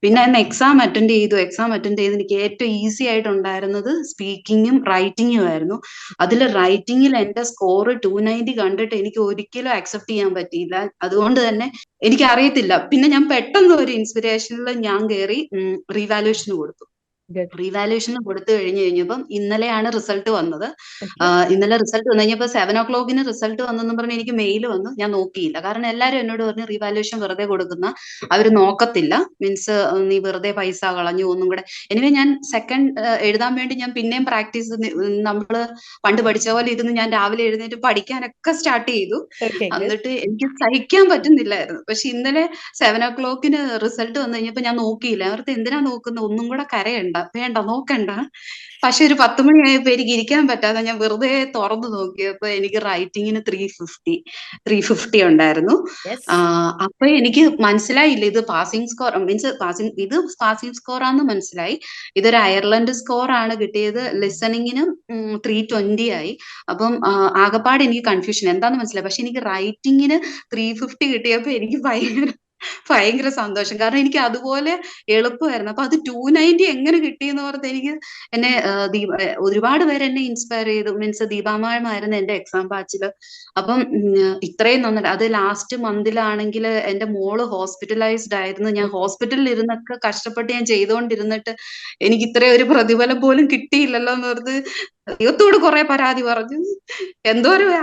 പിന്നെ അന്ന് എക്സാം അറ്റൻഡ് ചെയ്ത് എനിക്ക് ഏറ്റവും ഈസി ആയിട്ടുണ്ടായിരുന്നത് സ്പീക്കിങ്ങും റൈറ്റിങ്ങും ആയിരുന്നു. അതിൽ റൈറ്റിങ്ങിൽ എന്റെ സ്കോർ 290 കണ്ടിട്ട് എനിക്ക് ഒരിക്കലും അക്സെപ്റ്റ് ചെയ്യാൻ പറ്റിയില്ല. അതുകൊണ്ട് തന്നെ എനിക്ക് അറിയത്തില്ല. പിന്നെ ഞാൻ പെട്ടെന്ന് ഒരു ഇൻസ്പിറേഷനിൽ ഞാൻ കയറി റീവാലുവേഷന് കൊടുത്തു. റീവാലുവേഷന് കൊടുത്തു കഴിഞ്ഞപ്പം ഇന്നലെയാണ് റിസൾട്ട് വന്നത്. ഇന്നലെ റിസൾട്ട് വന്നു കഴിഞ്ഞപ്പോ 7 o'clock റിസൾട്ട് വന്നെന്ന് പറഞ്ഞ് എനിക്ക് മെയിൽ വന്നു. ഞാൻ നോക്കിയില്ല. കാരണം എല്ലാരും എന്നോട് പറഞ്ഞു റീവാലുവേഷൻ വെറുതെ കൊടുക്കുന്ന, അവര് നോക്കത്തില്ല, മീൻസ് നീ വെറുതെ പൈസ കളഞ്ഞു ഒന്നും കൂടെ. എനിവേ ഞാൻ സെക്കൻഡ് എഴുതാൻ വേണ്ടി ഞാൻ പിന്നെയും പ്രാക്ടീസ്, നമ്മള് പണ്ട് പഠിച്ച പോലെ ഇരുന്ന് ഞാൻ രാവിലെ എഴുന്നേറ്റ് പഠിക്കാനൊക്കെ സ്റ്റാർട്ട് ചെയ്തു. എന്നിട്ട് എനിക്ക് സഹിക്കാൻ പറ്റുന്നില്ലായിരുന്നു. പക്ഷെ ഇന്നലെ 7 o'clock റിസൾട്ട് വന്നു കഴിഞ്ഞപ്പോ ഞാൻ നോക്കിയില്ല. അവർക്ക് എന്തിനാ നോക്കുന്നത്, ഒന്നും കൂടെ കരയണ്ട, വേണ്ട നോക്കണ്ട. പക്ഷെ ഒരു 10 മണിയായപ്പോ എനിക്ക് ഇരിക്കാൻ പറ്റാതെ ഞാൻ വെറുതെ തുറന്നു നോക്കിയപ്പോ എനിക്ക് റൈറ്റിങ്ങിന് 350 ഉണ്ടായിരുന്നു. അപ്പൊ എനിക്ക് മനസ്സിലായില്ല ഇത് passing score, means passing score ആണെന്ന് മനസ്സിലായി. ഇതൊരു അയർലൻഡ് സ്കോർ ആണ് കിട്ടിയത്. ലിസണിങ്ങിന് 320 ആയി. അപ്പം ആകപ്പാട് എനിക്ക് കൺഫ്യൂഷൻ എന്താന്ന് മനസ്സിലായി. പക്ഷെ എനിക്ക് റൈറ്റിങ്ങിന് 350 കിട്ടിയപ്പോ എനിക്ക് ഭയങ്കര സന്തോഷം. കാരണം എനിക്ക് അതുപോലെ എളുപ്പമായിരുന്നു. അപ്പൊ അത് 290 എങ്ങനെ കിട്ടിയെന്ന് പറഞ്ഞത് എനിക്ക് എന്നെ ഒരുപാട് പേര് എന്നെ ഇൻസ്പയർ ചെയ്തു. മീൻസ് ദീപാമായിരുന്നു എന്റെ എക്സാം ബാച്ചില്. അപ്പം ഇത്രയും നന്നായിട്ട് അത് ലാസ്റ്റ് മന്തിലാണെങ്കിൽ എന്റെ മോള് ഹോസ്പിറ്റലൈസ്ഡ് ആയിരുന്നു. ഞാൻ ഹോസ്പിറ്റലിൽ ഇരുന്നൊക്കെ കഷ്ടപ്പെട്ട് ഞാൻ ചെയ്തുകൊണ്ടിരുന്നിട്ട് എനിക്ക് ഇത്രയും ഒരു പ്രതിഫലം പോലും കിട്ടിയില്ലല്ലോ എന്ന് പറഞ്ഞ് ദൈവത്തോട് കുറെ പരാതി പറഞ്ഞു.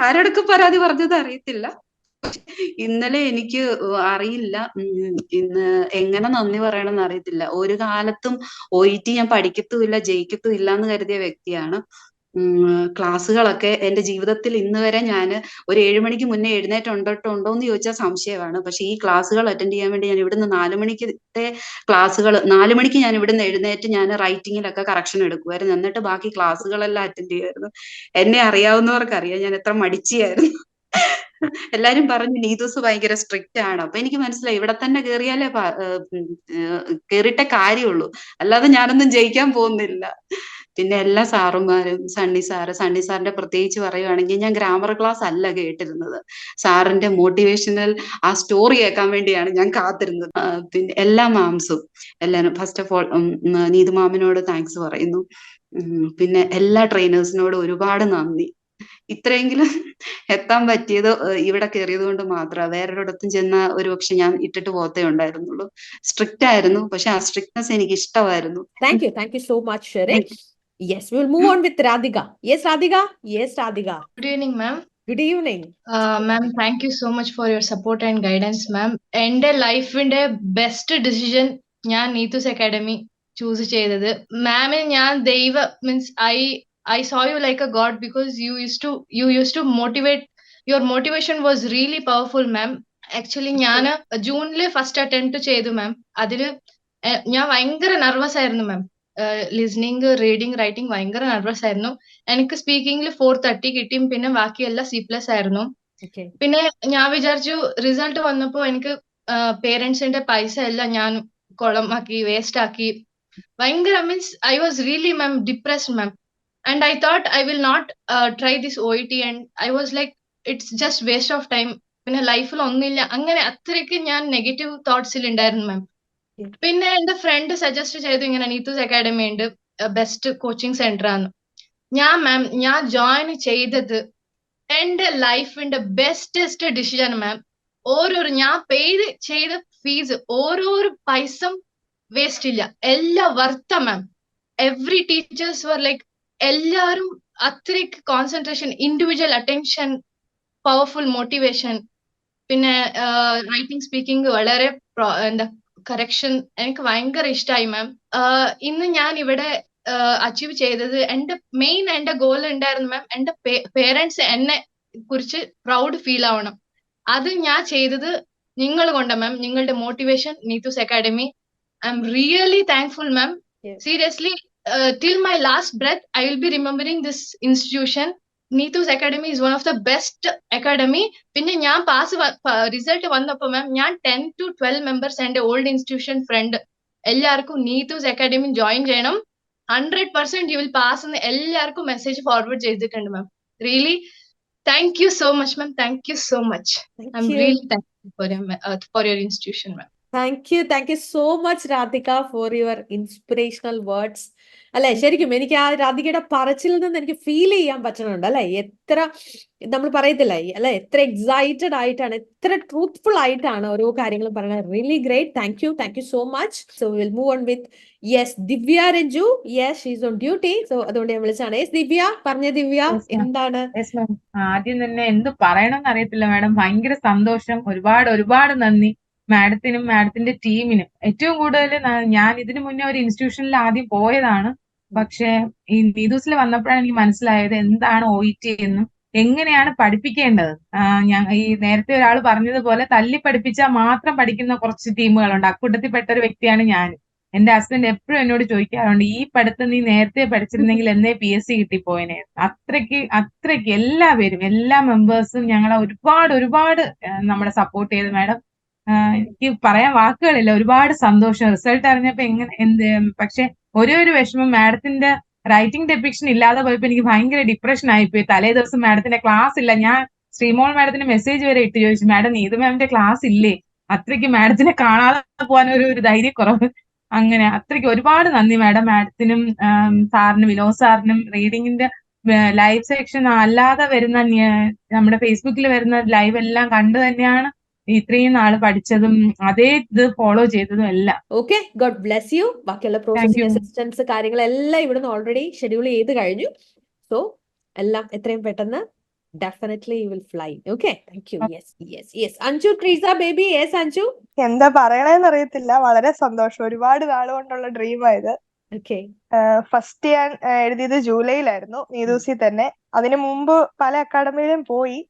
ആരോടൊക്കെ പരാതി പറഞ്ഞത് അറിയത്തില്ല. ഇന്നലെ എനിക്ക് അറിയില്ല ഇന്ന് എങ്ങനെ നന്ദി പറയണമെന്ന് അറിയത്തില്ല. ഒരു കാലത്തും OET ഞാൻ പഠിക്കത്തുമില്ല ജയിക്കത്തുമില്ല എന്ന് കരുതിയ വ്യക്തിയാണ്. ക്ലാസ്സുകളൊക്കെ എന്റെ ജീവിതത്തിൽ ഇന്ന് വരെ ഞാൻ ഒരു 7 മണിക്ക് മുന്നേ എഴുന്നേറ്റുണ്ടോ എന്ന് ചോദിച്ചാൽ സംശയമാണ്. പക്ഷെ ഈ ക്ലാസ്സുകൾ അറ്റൻഡ് ചെയ്യാൻ വേണ്ടി ഞാൻ ഇവിടുന്ന് 4 മണിക്കത്തെ ക്ലാസ്സുകൾ 4 മണിക്ക് ഞാൻ ഇവിടുന്ന് എഴുന്നേറ്റ് ഞാൻ റൈറ്റിങ്ങിലൊക്കെ കറക്ഷൻ എടുക്കുമായിരുന്നു. എന്നിട്ട് ബാക്കി ക്ലാസ്സുകളെല്ലാം അറ്റൻഡ് ചെയ്യുമായിരുന്നു. എന്നെ അറിയാവുന്നവർക്കറിയാം ഞാൻ എത്ര മടിച്ചിയായിരുന്നു. എല്ലാരും പറഞ്ഞു നീതൂസ് ഭയങ്കര സ്ട്രിക്റ്റ് ആണ്. അപ്പൊ എനിക്ക് മനസ്സിലായി ഇവിടെ തന്നെ കേറിയാലേ കേറിയിട്ടേ കാര്യമുള്ളൂ, അല്ലാതെ ഞാനൊന്നും ജയിക്കാൻ പോകുന്നില്ല. പിന്നെ എല്ലാ സാറുമാരും, സണ്ണി സാറിന്റെ പ്രത്യേകിച്ച് പറയുവാണെങ്കിൽ ഞാൻ ഗ്രാമർ ക്ലാസ് അല്ല കേട്ടിരുന്നത്, സാറിന്റെ മോട്ടിവേഷണൽ ആ സ്റ്റോറി കേൾക്കാൻ വേണ്ടിയാണ് ഞാൻ കാത്തിരുന്നത്. പിന്നെ എല്ലാ മാംസും എല്ലാരും, ഫസ്റ്റ് ഓഫ് ഓൾ നീതു മാമിനോട് താങ്ക്സ് പറയുന്നു. പിന്നെ എല്ലാ ട്രെയിനേഴ്സിനോടും ഒരുപാട് നന്ദി. ഇത്രയെങ്കിലും എത്താൻ പറ്റിയത് ഇവിടെ കയറിയത് കൊണ്ട് മാത്രമാണ്. വേറൊരിടത്തും ചെന്ന ഒരു പക്ഷെ ഞാൻ ഇട്ടിട്ട് പോകത്തേ ഉണ്ടായിരുന്നുള്ളൂ. സ്ട്രിക്റ്റ് ആയിരുന്നു, പക്ഷെ ആ സ്ട്രിക്ട്നെസ് എനിക്ക് ഇഷ്ടമായിരുന്നു. Thank you so much, Sherin. Yes, we will move on with Radhika. Yes, Radhika. Good evening, ma'am. Good evening. Ma'am, thank you so much for your support and guidance, ma'am. എൻ്റെ ലൈഫിന്റെ best decision ഞാൻ Neethu's academy choose ചെയ്തത്. മാമിന് ഞാൻ means I saw you like a god because you used to motivate. Your motivation was really powerful, ma'am. Actually ഞാൻ ജൂണില് first attempt ചെയ്തു മാം. അതില് ഞാൻ ഭയങ്കര നെർവസ് ആയിരുന്നു മാം. ലിസണിങ്, റീഡിങ്, റൈറ്റിംഗ് ഭയങ്കര നെർവസ് ആയിരുന്നു. എനിക്ക് സ്പീക്കിംഗിൽ 430 കിട്ടിയും പിന്നെ ബാക്കിയെല്ലാം C+ ആയിരുന്നു. പിന്നെ ഞാൻ വിചാരിച്ചു റിസൾട്ട് വന്നപ്പോ എനിക്ക് പേരൻസിന്റെ പൈസ എല്ലാം ഞാൻ കൊളമാക്കി, വേസ്റ്റ് ആക്കി. ഭയങ്കര means I was really ma'am depressed ma'am. and I thought I will not try this OET, and I was like, it's just waste of time. പിന്നെ ലൈഫിൽ ഒന്നുമില്ല, അങ്ങനെ അത്രയ്ക്ക് ഞാൻ നെഗറ്റീവ് തോട്ട്സിൽ ഉണ്ടായിരുന്നു മാം. പിന്നെ എന്റെ ഫ്രണ്ട് സജസ്റ്റ് ചെയ്തു ഇങ്ങനെ നീതൂസ് അക്കാഡമി ഉണ്ട്, ബെസ്റ്റ് കോച്ചിങ് സെന്റർ ആണ്. ഞാൻ ജോയിൻ ചെയ്തത് എന്റെ ലൈഫിന്റെ ബെസ്റ്റസ്റ്റ് ഡിസിഷൻ മാം. ഞാൻ ചെയ്ത ഫീസ് ഓരോരോ പൈസ വേസ്റ്റ് ഇല്ല, എല്ലാം വർത്ത മാം. എവറി ടീച്ചേഴ്സ് വർ ലൈക്ക്, എല്ലാവരും അത്രയ്ക്ക് concentration, individual attention, powerful motivation. പിന്നെ റൈറ്റിംഗ് സ്പീക്കിംഗ് വളരെ എന്താ കറക്ഷൻ, എനിക്ക് ഭയങ്കര ഇഷ്ടമായി മാം. ഇന്ന് ഞാൻ ഇവിടെ അച്ചീവ് ചെയ്തത് എന്റെ ഗോൾ ഉണ്ടായിരുന്നു മാം, എന്റെ പേരൻസ് എന്നെ കുറിച്ച് പ്രൗഡ് ഫീൽ ആവണം. അത് ഞാൻ ചെയ്തത് നിങ്ങൾ കൊണ്ടാ മാം, നിങ്ങളുടെ motivation, Neethu's academy. I M really thankful ma'am. Seriously, till my last breath I will be remembering this institution. Neethu's academy is one of the best academy. പിന്നെ ഞാൻ റിസൾട്ട് വന്നപ്പോ മാം, ഞാൻ 10 to 12 മെമ്പേഴ്സ് എന്റെ ഓൾഡ് ഇൻസ്റ്റിറ്റ്യൂഷൻ ഫ്രണ്ട് എല്ലാവർക്കും Neethu's academy join ചെയ്യണം, 100% you will pass എന്ന് എല്ലാവർക്കും message forward ചെയ്തിട്ടുണ്ട് ma'am. Really thank you so much ma'am, thank you so much. I'm really thankful for your institution ma'am. Thank you so much Radhika for your inspirational words. അല്ലെ, ശരിക്കും എനിക്ക് ആ രാധികയുടെ പറച്ചിൽ നിന്ന് എനിക്ക് ഫീൽ ചെയ്യാൻ പറ്റുന്നുണ്ട്. അല്ലെ, എത്ര നമ്മൾ പറയത്തില്ലേ അല്ലെ, എത്ര എക്സൈറ്റഡ് ആയിട്ടാണ്, എത്ര ട്രൂത്ത്ഫുൾ ആയിട്ടാണ് ഓരോ കാര്യങ്ങളും പറയുന്നത്. Really great. Thank you so much. So will move on with Divya Ranju. She's on duty. So അതുകൊണ്ട് ഞാൻ വിളിച്ചാണ്. ദിവ്യ പറഞ്ഞ. ദിവ്യ എന്താണ്? ആദ്യം തന്നെ എന്ത് പറയണമെന്ന് അറിയത്തില്ല മാഡം. ഭയങ്കര സന്തോഷം, ഒരുപാട് നന്ദി മാഡത്തിനും മാഡത്തിന്റെ ടീമിനും. ഏറ്റവും കൂടുതൽ ഞാൻ ഇതിനു മുന്നേ ഒരു ഇൻസ്റ്റിറ്റ്യൂഷനിൽ ആദ്യം പോയതാണ്, പക്ഷെ ഈ നീതൂസിൽ വന്നപ്പോഴാണ് എനിക്ക് മനസ്സിലായത് എന്താണ് OET എന്നും എങ്ങനെയാണ് പഠിപ്പിക്കേണ്ടത്. ഈ നേരത്തെ ഒരാൾ പറഞ്ഞതുപോലെ തല്ലി പഠിപ്പിച്ചാൽ മാത്രം പഠിക്കുന്ന കുറച്ച് ടീമുകളുണ്ട്. അക്കൂട്ടത്തിൽപ്പെട്ട ഒരു വ്യക്തിയാണ് ഞാൻ. എന്റെ ഹസ്ബൻഡ് എപ്പോഴും എന്നോട് ചോദിക്കാറുണ്ട്, ഈ പഠിത്തം നീ നേരത്തെ പഠിച്ചിരുന്നെങ്കിൽ എന്നേ PSC കിട്ടിപ്പോയനെ. അത്രയ്ക്ക് എല്ലാവരും, എല്ലാ മെമ്പേഴ്സും ഞങ്ങളെ ഒരുപാട് നമ്മളെ സപ്പോർട്ട് ചെയ്ത് മാഡം. എനിക്ക് പറയാൻ വാക്കുകളില്ല. ഒരുപാട് സന്തോഷം റിസൾട്ട് അറിഞ്ഞപ്പോ. പക്ഷെ ഒരു വിഷമം, മാഡത്തിന്റെ റൈറ്റിംഗ് ഡെപ്പിക്ഷൻ ഇല്ലാതെ പോയപ്പോ എനിക്ക് ഭയങ്കര ഡിപ്രഷൻ ആയിപ്പോയി. തലേ ദിവസം മാഡത്തിന്റെ ക്ലാസ് ഇല്ല. ഞാൻ ശ്രീമോൾ മാഡത്തിന് മെസ്സേജ് വരെ ഇട്ട് ചോദിച്ചു, മാഡം നീതു മാമിന്റെ ക്ലാസ് ഇല്ലേ? അത്രയ്ക്ക് മാഡത്തിനെ കാണാതെ പോകാൻ ഒരു ധൈര്യക്കുറവ്. അങ്ങനെ അത്രയ്ക്ക് ഒരുപാട് നന്ദി മാഡം. മാഡത്തിനും സാറിനും വിനോദ് സാറിനും റീഡിങ്ങിന്റെ ലൈവ് സെക്ഷൻ അല്ലാതെ വരുന്ന നമ്മുടെ ഫേസ്ബുക്കിൽ വരുന്ന ലൈവ് എല്ലാം കണ്ടു തന്നെയാണ് ഇത്രയും നാള് പഠിച്ചതും അതേ ഇത് ഫോളോ ചെയ്തതും എല്ലാം. Okay, God bless U. ബാക്കിയുള്ള പ്രോസസിംഗ് അസിസ്റ്റൻസ് കാര്യങ്ങളെല്ലാം ഇവിടുന്ന് ഓൾറെഡി ഷെഡ്യൂൾ ചെയ്ത് കഴിഞ്ഞു. സോ എല്ലാം എത്രയും പെട്ടെന്ന് definitely you will fly. Okay, thank U. Yes Anju Treesa baby. Yes Anju. എന്താ പറയണേന്ന് അറിയത്തില്ല, വളരെ സന്തോഷം. ഒരുപാട് നാളുകൊണ്ടുള്ള ഡ്രീമായത്. ഓക്കെ, ഫസ്റ്റ് ഞാൻ എഴുതിയത് ജൂലൈയിലായിരുന്നു, നീതൂസിൽ തന്നെ. അതിനു മുമ്പ് പല അക്കാഡമിയിലും പോയി.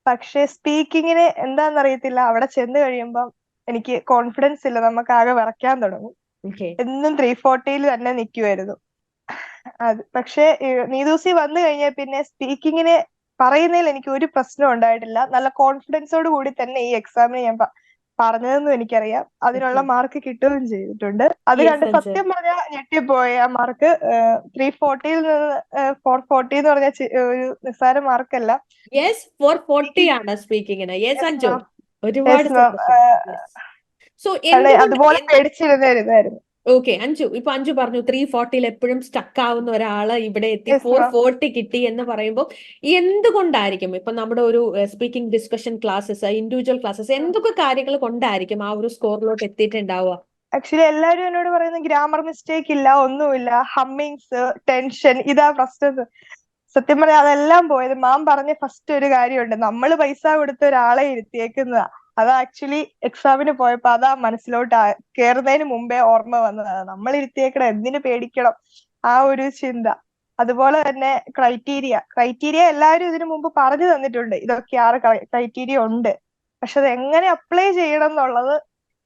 പക്ഷെ സ്പീക്കിങ്ങിന് എന്താന്നറിയത്തില്ല, അവിടെ ചെന്ന് കഴിയുമ്പം എനിക്ക് കോൺഫിഡൻസ് ഇല്ല, നമുക്ക് ആകെ വിറയ്ക്കാൻ തുടങ്ങും. എന്നും 340 തന്നെ നിൽക്കുമായിരുന്നു. പക്ഷെ നീതൂസി വന്നു കഴിഞ്ഞാൽ പിന്നെ സ്പീക്കിങ്ങിന് പറയുന്നതിൽ എനിക്ക് ഒരു പ്രശ്നം ഉണ്ടായിട്ടില്ല. നല്ല കോൺഫിഡൻസോട് കൂടി തന്നെ ഈ എക്സാമിന് ഞാൻ പറഞ്ഞതെന്നും എനിക്കറിയാം. അതിനുള്ള മാർക്ക് കിട്ടുകയും ചെയ്തിട്ടുണ്ട്. അത് കണ്ട് സത്യം പറഞ്ഞാൽ ഞെട്ടിപ്പോയ ആ മാർക്ക്. 340 നിന്ന് 440 എന്ന് പറഞ്ഞ ഒരു നിസ്സാര മാർക്കല്ല. 440 ആണ് സ്പീക്കിങ്ങിന്. അഞ്ജു ഒരുപാട് അതുപോലെ പേടിച്ചിരുന്നായിരുന്നു. ഓക്കെ അഞ്ജു, ഇപ്പൊ അഞ്ജു പറഞ്ഞു 340 എപ്പോഴും സ്റ്റക്ക് ആവുന്ന ഒരാള് ഇവിടെ എത്തി 440 കിട്ടി എന്ന് പറയുമ്പോൾ എന്തുകൊണ്ടായിരിക്കും? ഇപ്പൊ നമ്മുടെ ഒരു speaking discussion classes, individual classes, എന്തൊക്കെ കാര്യങ്ങൾ കൊണ്ടായിരിക്കും ആ ഒരു സ്കോറിലോട്ട് എത്തിയിട്ടുണ്ടാവുക? ആക്ച്വലി എല്ലാരും എന്നോട് പറയുന്നത് ഗ്രാമർ മിസ്റ്റേക്ക് ഇല്ല, ഒന്നുമില്ല, ഹമ്മിങ്സ്, ടെൻഷൻ, ഇതാ പ്രശ്നം. സത്യം പറഞ്ഞാൽ അതെല്ലാം പോയത് മാം പറഞ്ഞ ഫസ്റ്റ് ഒരു കാര്യമുണ്ട്, നമ്മൾ പൈസ കൊടുത്ത ഒരാളെ ഇരുത്തിയേക്കുന്നതാ. അത് ആക്ച്വലി എക്സാമിന് പോയപ്പോ അതാ മനസ്സിലോട്ട് കേറുന്നതിന് മുമ്പേ ഓർമ്മ വന്നതാണ്. നമ്മൾ ഇരുത്തിയേക്കണം, എന്തിനു പേടിക്കണം, ആ ഒരു ചിന്ത. അതുപോലെ തന്നെ ക്രൈറ്റീരിയ എല്ലാവരും ഇതിനു മുമ്പ് പറഞ്ഞു തന്നിട്ടുണ്ട്, ഇതൊക്കെ 6 ക്രൈറ്റീരിയ ഉണ്ട്. പക്ഷെ അത് എങ്ങനെ അപ്ലൈ ചെയ്യണം എന്നുള്ളത്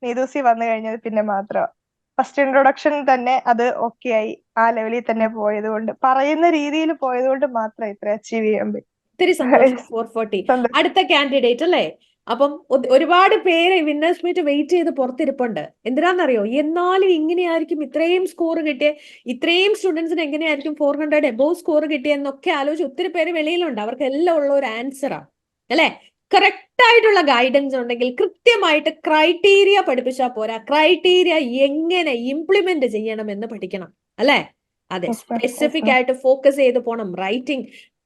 നീതൂസി വന്നു കഴിഞ്ഞത് പിന്നെ മാത്രമാണ്. ഫസ്റ്റ് ഇൻട്രൊഡക്ഷൻ തന്നെ അത് ഓക്കെ ആയി, ആ ലെവലിൽ തന്നെ പോയത് കൊണ്ട്, പറയുന്ന രീതിയിൽ പോയത് കൊണ്ട് മാത്രം ഇത്ര അച്ചീവ് ചെയ്യാൻ പറ്റും. ഒത്തിരി സന്തോഷം. 440. അടുത്ത കാൻഡിഡേറ്റ് അല്ലേ? അപ്പം ഒരുപാട് പേര് വിന്നേഴ്സ് മീറ്റ് വെയിറ്റ് ചെയ്ത് പുറത്തിരിപ്പുണ്ട്. എന്തിനാണെന്നറിയോ? എന്നാലും ഇങ്ങനെയായിരിക്കും ഇത്രയും സ്കോർ കിട്ടിയ, ഇത്രയും സ്റ്റുഡൻസിന് എങ്ങനെയായിരിക്കും 400 എബോവ് സ്കോർ കിട്ടിയെന്നൊക്കെ ആലോചിച്ച് ഒത്തിരി പേര് വെളിയിലുണ്ട്. അവർക്ക് എല്ലാം ഉള്ള ഒരു ആൻസറാ അല്ലെ? കറക്റ്റ് ആയിട്ടുള്ള ഗൈഡൻസ് ഉണ്ടെങ്കിൽ, കൃത്യമായിട്ട് ക്രൈറ്റീരിയ പഠിപ്പിച്ചാൽ പോരാ, ക്രൈറ്റീരിയ എങ്ങനെ ഇംപ്ലിമെന്റ് ചെയ്യണമെന്ന് പഠിക്കണം അല്ലെ? അതെ, സ്പെസിഫിക് ആയിട്ട് ഫോക്കസ് ചെയ്ത് പോണം. റൈറ്റിംഗ്,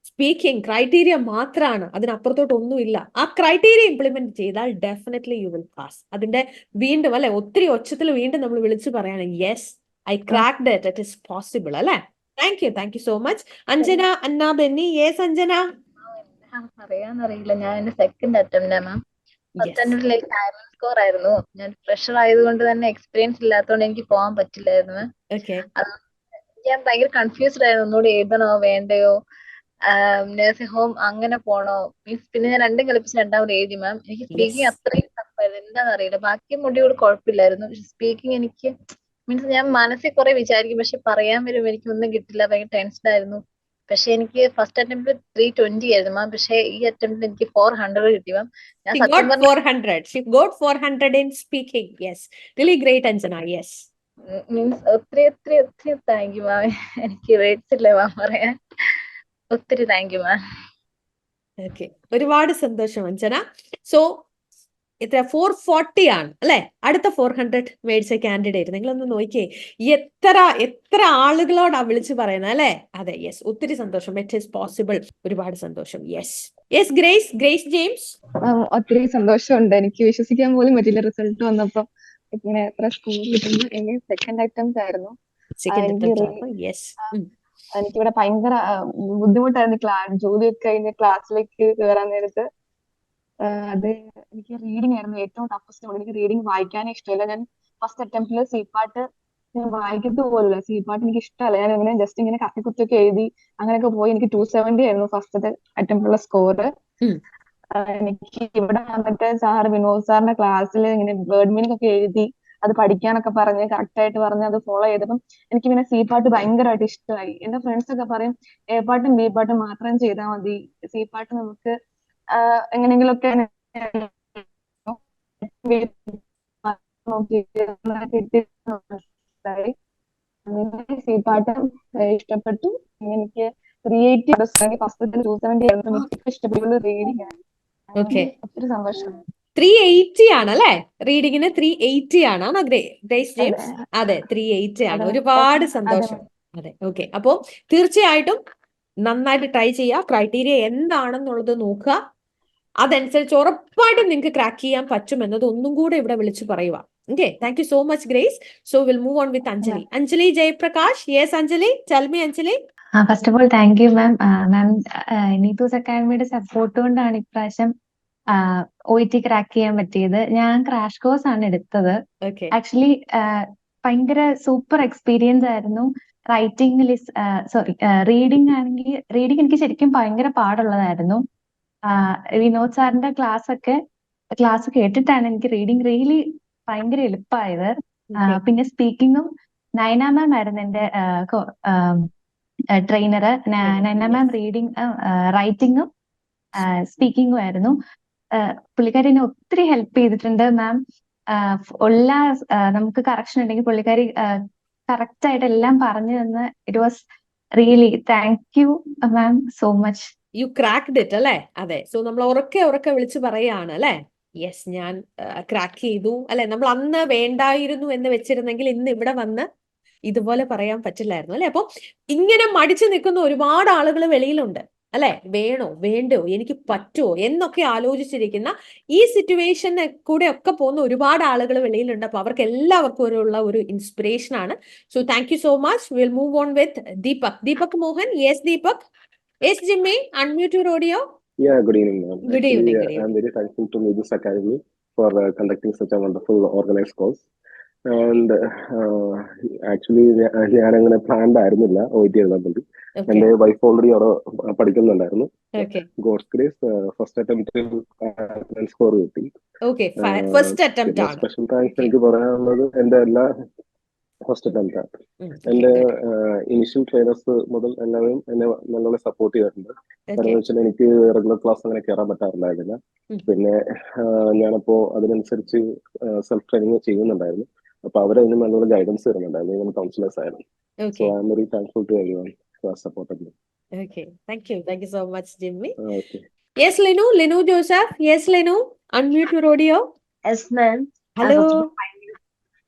സ്പീക്കിംഗ് ക്രൈറ്റീരിയ മാത്രമാണ്, അതിനപ്പുറത്തോട്ട് ഒന്നുമില്ല. ആ ക്രൈറ്റീരിയ ഇംപ്ലിമെന്റ് ചെയ്താൽ ഡെഫിനറ്റ്ലി യു വിൽ പാസ്. അതിന്റെ വീണ്ടും അല്ലെ, ഒത്തിരി ഒച്ചത്തിൽ വീണ്ടും നമ്മൾ വിളിച്ചു പറയാണ്, yes I cracked it, it is possible അല്ലെ? Thank you so much. Anjana, Anna, Benny. Yes Anjana. അറിയാന്നറിയില്ല, ഞാൻ എന്റെ സെക്കൻഡ് അറ്റംപ്റ്റ് മാം. ഫസ്റ്റ് അറ്റംപ്റ്റിൽ ഹയർ സ്കോർ ആയിരുന്നു. ഞാൻ ഫ്രഷർ ആയതുകൊണ്ട് തന്നെ എക്സ്പീരിയൻസ് ഇല്ലാത്തതുകൊണ്ട് എനിക്ക് പോകാൻ പറ്റില്ലായിരുന്നു. ഞാൻ ഭയങ്കര കൺഫ്യൂസ്ഡ് ആയിരുന്നു, ഒന്നുകൂടി എഴുതണോ വേണ്ടയോ, നഴ്സിംഗ് ഹോം അങ്ങനെ പോണോ, മീൻസ് പിന്നെ ഞാൻ രണ്ടും കളിപ്പിച്ച് രണ്ടാമത് എഴുതി മാം. എനിക്ക് സ്പീക്കിംഗ് അത്രയും ടഫായിരുന്നു, എന്താണെന്ന് അറിയില്ല. ബാക്കി മൊഡ്യൂൾ കുഴപ്പമില്ലായിരുന്നു, പക്ഷെ സ്പീക്കിംഗ് എനിക്ക് മീൻസ് ഞാൻ മനസ്സിൽ കുറെ വിചാരിക്കും, പക്ഷെ പറയാൻ വരും എനിക്കൊന്നും കിട്ടില്ല, ഭയങ്കര ടെൻസ്ഡ് ആയിരുന്നു. പക്ഷെ എനിക്ക് ഫസ്റ്റ് അറ്റംപ്റ്റ് 320 ആയിരുന്നു മാം, പക്ഷെ ഈ അറ്റംപ്റ്റിൽ എനിക്ക് 400 കിട്ടി മാം. ഞാൻ സത്യം പറഞ്ഞ 400. She got 400 in speaking. Yes, really great, Anjana. Yes. Means ഒത്തിരി ഒത്തിരി ഒത്തിരി താങ്ക് യു മാം. എനിക്ക് വേർഡ്സ് ഇല്ല മാം പറയാൻ. ഒത്തിരി താങ്ക് യു മാം. ഓക്കെ, ഒരുപാട് സന്തോഷം അഞ്ജന. സോ എത്ര 440 ആണ് അല്ലെ? അടുത്ത 400 മേടിച്ച കാൻഡിഡേറ്റ് നിങ്ങളൊന്ന് നോക്കിയേ, എത്ര ആളുകളോടാ വിളിച്ചു പറയുന്നത് അല്ലെ? അതെ, യെസ്, ഒത്തിരി സന്തോഷം. It is possible. ഒരുപാട് സന്തോഷം. Yes grace James. ഒത്തിരി സന്തോഷമുണ്ട്. എനിക്ക് വിശ്വസിക്കാൻ പോലും പറ്റില്ല റിസൾട്ട് വന്നപ്പോ ഇങ്ങനെ എത്ര സ്കോർ കിട്ടുന്നു. എനിക്ക് സെക്കൻഡ് അറ്റംപ്റ്റ് ആയിരുന്നു. എനിക്കിവിടെ ഭയങ്കര ബുദ്ധിമുട്ടായിരുന്നു ജോലിയൊക്കെ കഴിഞ്ഞ് ക്ലാസ്സിലേക്ക് കയറാൻ നേരത്ത്. അത് എനിക്ക് റീഡിംഗ് ആയിരുന്നു ഏറ്റവും ടഫസ്റ്റ്. എനിക്ക് റീഡിംഗ് വായിക്കാനേ ഇഷ്ടമില്ല. ഞാൻ ഫസ്റ്റ് അറ്റംപ്റ്റിൽ സീപ്പാട്ട് ഞാൻ വായിക്കത്ത് പോലില്ല. സീപ്പാട്ട് എനിക്ക് ഇഷ്ടമല്ല. ഞാൻ ഇങ്ങനെ ജസ്റ്റ് ഇങ്ങനെ കത്തിക്കുത്തൊക്കെ എഴുതി അങ്ങനെയൊക്കെ പോയി. എനിക്ക് 270 ആയിരുന്നു ഫസ്റ്റത്തെ അറ്റംപ്റ്റുള്ള സ്കോർ. എനിക്ക് ഇവിടെ വന്നിട്ട് വിനോദ് സാറിന്റെ ക്ലാസ്സിൽ ഇങ്ങനെ വേർഡ് മീനിങ് ഒക്കെ എഴുതി അത് പഠിക്കാനൊക്കെ പറഞ്ഞ് കറക്റ്റ് ആയിട്ട് പറഞ്ഞ് അത് ഫോളോ ചെയ്തപ്പം എനിക്ക് പിന്നെ സി പാട്ട് ഭയങ്കരമായിട്ട് ഇഷ്ടമായി. എന്റെ ഫ്രണ്ട്സ് ഒക്കെ പറയും എ പാട്ടും ബി പാട്ടും മാത്രം ചെയ്താൽ മതി, സി പാട്ട് നമുക്ക് എങ്ങനെയെങ്കിലും ഒക്കെ സി പാട്ട് ഇഷ്ടപ്പെട്ടു. എനിക്ക് 380 ഫസ്റ്റ് 270 ആയിരുന്നു. എനിക്ക് ഇഷ്ടപ്പെട്ട റീഡിംഗ് ആണ്. ഒത്തിരി സന്തോഷം. 380 ആണ് അല്ലെ? റീഡിങ്ങിന് 380 ആണ് ഗ്രേസ് ജെയിംസ്. അതെ, 380 ആണ്. ഒരുപാട് സന്തോഷം. അതെ, ഓക്കെ. അപ്പോ തീർച്ചയായിട്ടും നന്നായിട്ട് ട്രൈ ചെയ്യുക. ക്രൈറ്റീരിയ എന്താണെന്നുള്ളത് നോക്കുക. അതനുസരിച്ച് ഉറപ്പായിട്ടും നിങ്ങൾക്ക് ക്രാക്ക് ചെയ്യാൻ പറ്റുമെന്നത് ഒന്നും കൂടെ ഇവിടെ വിളിച്ചു പറയുക. Okay, thank you so much Grace. So will move on with Anjali. Anjali Jayaprakash. Yes Anjali, tell me Anjali. First of all thank you ma'am. Neethu's അക്കാഡമിയുടെ സപ്പോർട്ട് കൊണ്ടാണ് ഇപ്രാവശ്യം OET ക്രാക്ക് ചെയ്യാൻ പറ്റിയത്. ഞാൻ ക്രാഷ് കോഴ്സ് ആണ് എടുത്തത്. ആക്ച്വലി ഭയങ്കര സൂപ്പർ എക്സ്പീരിയൻസ് ആയിരുന്നു. റൈറ്റിംഗിൽ റീഡിംഗ് ആണെങ്കിൽ റീഡിംഗ് എനിക്ക് ശരിക്കും ഭയങ്കര പാടുള്ളതായിരുന്നു. വിനോദ് സാറിന്റെ ക്ലാസ് കേട്ടിട്ടാണ് എനിക്ക് റീഡിംഗ് റിയലി ഭയങ്കര എളുപ്പമായത്. പിന്നെ സ്പീക്കിങ്ങും നയന മാം ആയിരുന്നു എന്റെ ട്രെയിനർ. നയന മാം റൈറ്റിംഗും സ്പീക്കിങ്ങും ആയിരുന്നു. പുള്ളിക്കാരി എന്നെ ഒത്തിരി ഹെൽപ്പ് ചെയ്തിട്ടുണ്ട് മാം. എല്ലാ നമുക്ക് കറക്ഷൻ ഉണ്ടെങ്കിൽ പുള്ളിക്കാരി കറക്റ്റ് ആയിട്ട് എല്ലാം പറഞ്ഞു തന്ന്. It was really thank you ma'am so much. You cracked it അല്ലെ? അതെ. സോ നമ്മൾ ഉറക്കെ വിളിച്ചു പറയാണ് അല്ലെ? യെസ്, ഞാൻ ക്രാക്ക് ചെയ്തു അല്ലെ? നമ്മൾ അന്ന് വേണ്ടായിരുന്നു എന്ന് വെച്ചിരുന്നെങ്കിൽ ഇന്ന് ഇവിടെ വന്ന് ഇതുപോലെ പറയാൻ പറ്റില്ലായിരുന്നു അല്ലെ? അപ്പൊ ഇങ്ങനെ മടിച്ചു നിൽക്കുന്ന ഒരുപാട് ആളുകൾ വെളിയിലുണ്ട് അല്ലെ? വേണോ വേണ്ടോ, എനിക്ക് പറ്റുമോ എന്നൊക്കെ ആലോചിച്ചിരിക്കുന്ന ഈ സിറ്റുവേഷനെ കൂടെ ഒക്കെ പോകുന്ന ഒരുപാട് ആളുകൾ വെളിയിലുണ്ട്. അപ്പൊ അവർക്ക് എല്ലാവർക്കും ഉള്ള ഒരു ഇൻസ്പിറേഷൻ ആണ്. So thank you so much. Will move on with Deepak Mohan. Yes Deepak. Yes, Jimmy, unmute your audio. Yeah, good evening, ma'am. Good evening. I'm very thankful to Needus Academy for conducting such a wonderful organized course. And actually, ഞാൻ അങ്ങനെ planned ആയിരുന്നില്ല OET എഴുതാൻ വേണ്ടി. എന്റെ wife already അവിടെ പഠിക്കുന്നുണ്ടായിരുന്നു. God's grace first അറ്റംപ്റ്റിൽ score കിട്ടി. First attempt ആണ്. Special thanks എനിക്ക് പറയാനുള്ളത് എന്റെ എല്ലാ ഫസ്റ്റ് അറ്റംപ്റ്റ് ആണ്. എന്റെ ഇനിഷ്യൽ ട്രെയിനേഴ്സ് മുതൽ എല്ലാവരും എന്നെ നല്ലോണം സപ്പോർട്ട് ചെയ്തിട്ടുണ്ട്. കാരണം വെച്ചാൽ എനിക്ക് റെഗുലർ ക്ലാസ് അങ്ങനെ കയറാൻ പറ്റാറുണ്ടായിരുന്നില്ല. പിന്നെ ഞാനപ്പോ അതിനനുസരിച്ച് സെൽഫ് ട്രെയിനിങ് ചെയ്യുന്നുണ്ടായിരുന്നു. അപ്പൊ അവരതിന് നല്ലൊരു ഗൈഡൻസ് തരുന്നുണ്ടായിരുന്നു, ഇവൻ കൗൺസിലേഴ്സ് ആയിരുന്നു. So I am very thankful to everyone who has supported me. Okay, thank you so much, Jimmy. Okay. Yes, Lenu Joseph. Yes, Lenu, unmute your audio. Yes, ma'am. Hello.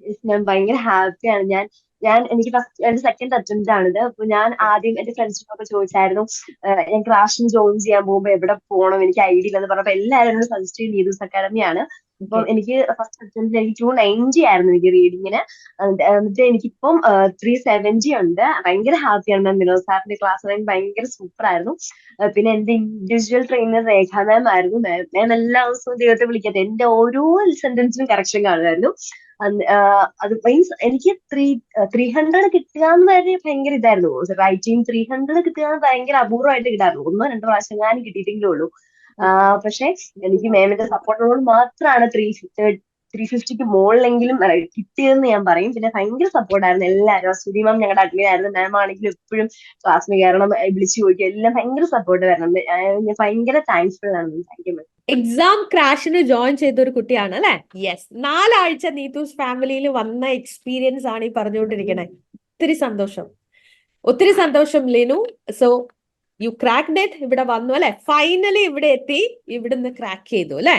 Yes, ma'am. ഭയങ്കര ഹാപ്പിയാണ് ഞാൻ എനിക്ക് എന്റെ second attempt ആണിത്. അപ്പൊ ഞാൻ ആദ്യം എന്റെ ഫ്രണ്ട്സിനൊക്കെ ചോദിച്ചായിരുന്നു ഞാൻ ക്രാഷിന് ജോയിൻ ചെയ്യാൻ പോകുമ്പോ എവിടെ പോകണം, എനിക്ക് ഐഡിയ ഇല്ലെന്ന് പറഞ്ഞപ്പോ എല്ലാവരും എന്നോട് സജസ്റ്റ് ചെയ്ത് നീതൂസ് അക്കാഡമിയാണ്. അപ്പൊ എനിക്ക് ഫസ്റ്റ് അറ്റംപ്റ്റിൽ എനിക്ക് 290 ആയിരുന്നു എനിക്ക് റീഡിങ്ങിന്. എന്നിട്ട് എനിക്കിപ്പം 370 ഉണ്ട്. ഭയങ്കര ഹാപ്പിയാണ് മാം. വിനോദ് സാറിന്റെ ക്ലാസ് ഭയങ്കര സൂപ്പർ ആയിരുന്നു. പിന്നെ എന്റെ ഇൻഡിവിജ്വൽ ട്രെയിനർ രേഖ മാം ആയിരുന്നു. മാം എല്ലാ ദിവസവും ദൈവത്തെ വിളിക്കട്ടെ, എന്റെ ഓരോ സെന്റൻസിനും കറക്ഷൻ കാണുമായിരുന്നു. അത് മീൻസ് എനിക്ക് 300 കിട്ടുക എന്ന് വരെ ഭയങ്കര ഇതായിരുന്നു. റൈറ്റിംഗ് 300 കിട്ടുക ഭയങ്കര അപൂർവമായിട്ട് കിട്ടാറുള്ളൂ. 1-2 പ്രാവശ്യം ഞാൻ കിട്ടിയിട്ടെങ്കിലും ഉള്ളൂ. പക്ഷെ എനിക്ക് മാമിന്റെ സപ്പോർട്ടോട് മാത്രമാണ് 350ക്ക് മുകളിലെങ്കിലും കിട്ടിയതെന്ന് ഞാൻ പറയും. പിന്നെ ഭയങ്കര സപ്പോർട്ടായിരുന്നു എല്ലാവരും. സുധി മാം ഞങ്ങളുടെ അഡ്മിൻ ആയിരുന്നു. മാം ആണെങ്കിലും എപ്പോഴും ക്ലാസ്സിന് കയറണം, വിളിച്ചു ചോദിക്കും, എല്ലാം ഭയങ്കര സപ്പോർട്ട് വരുന്നുണ്ട്. ഞാൻ ഭയങ്കര താങ്ക്സ്ഫുൾ ആണ്. Thank you ma'am. എക്സാം ക്രാഷിന് ജോയിൻ ചെയ്ത ഒരു കുട്ടിയാണ് അല്ലെ? യെസ്. 4 ആഴ്ച നീതൂസ് ഫാമിലിയിൽ വന്ന എക്സ്പീരിയൻസ് ആണ് ഈ പറഞ്ഞുകൊണ്ടിരിക്കണേ. ഒത്തിരി സന്തോഷം Linu. So you cracked it. ഇവിടെ വന്നു അല്ലെ? ഫൈനലി ഇവിടെ എത്തി, ഇവിടുന്ന് ക്രാക്ക് ചെയ്തു അല്ലെ?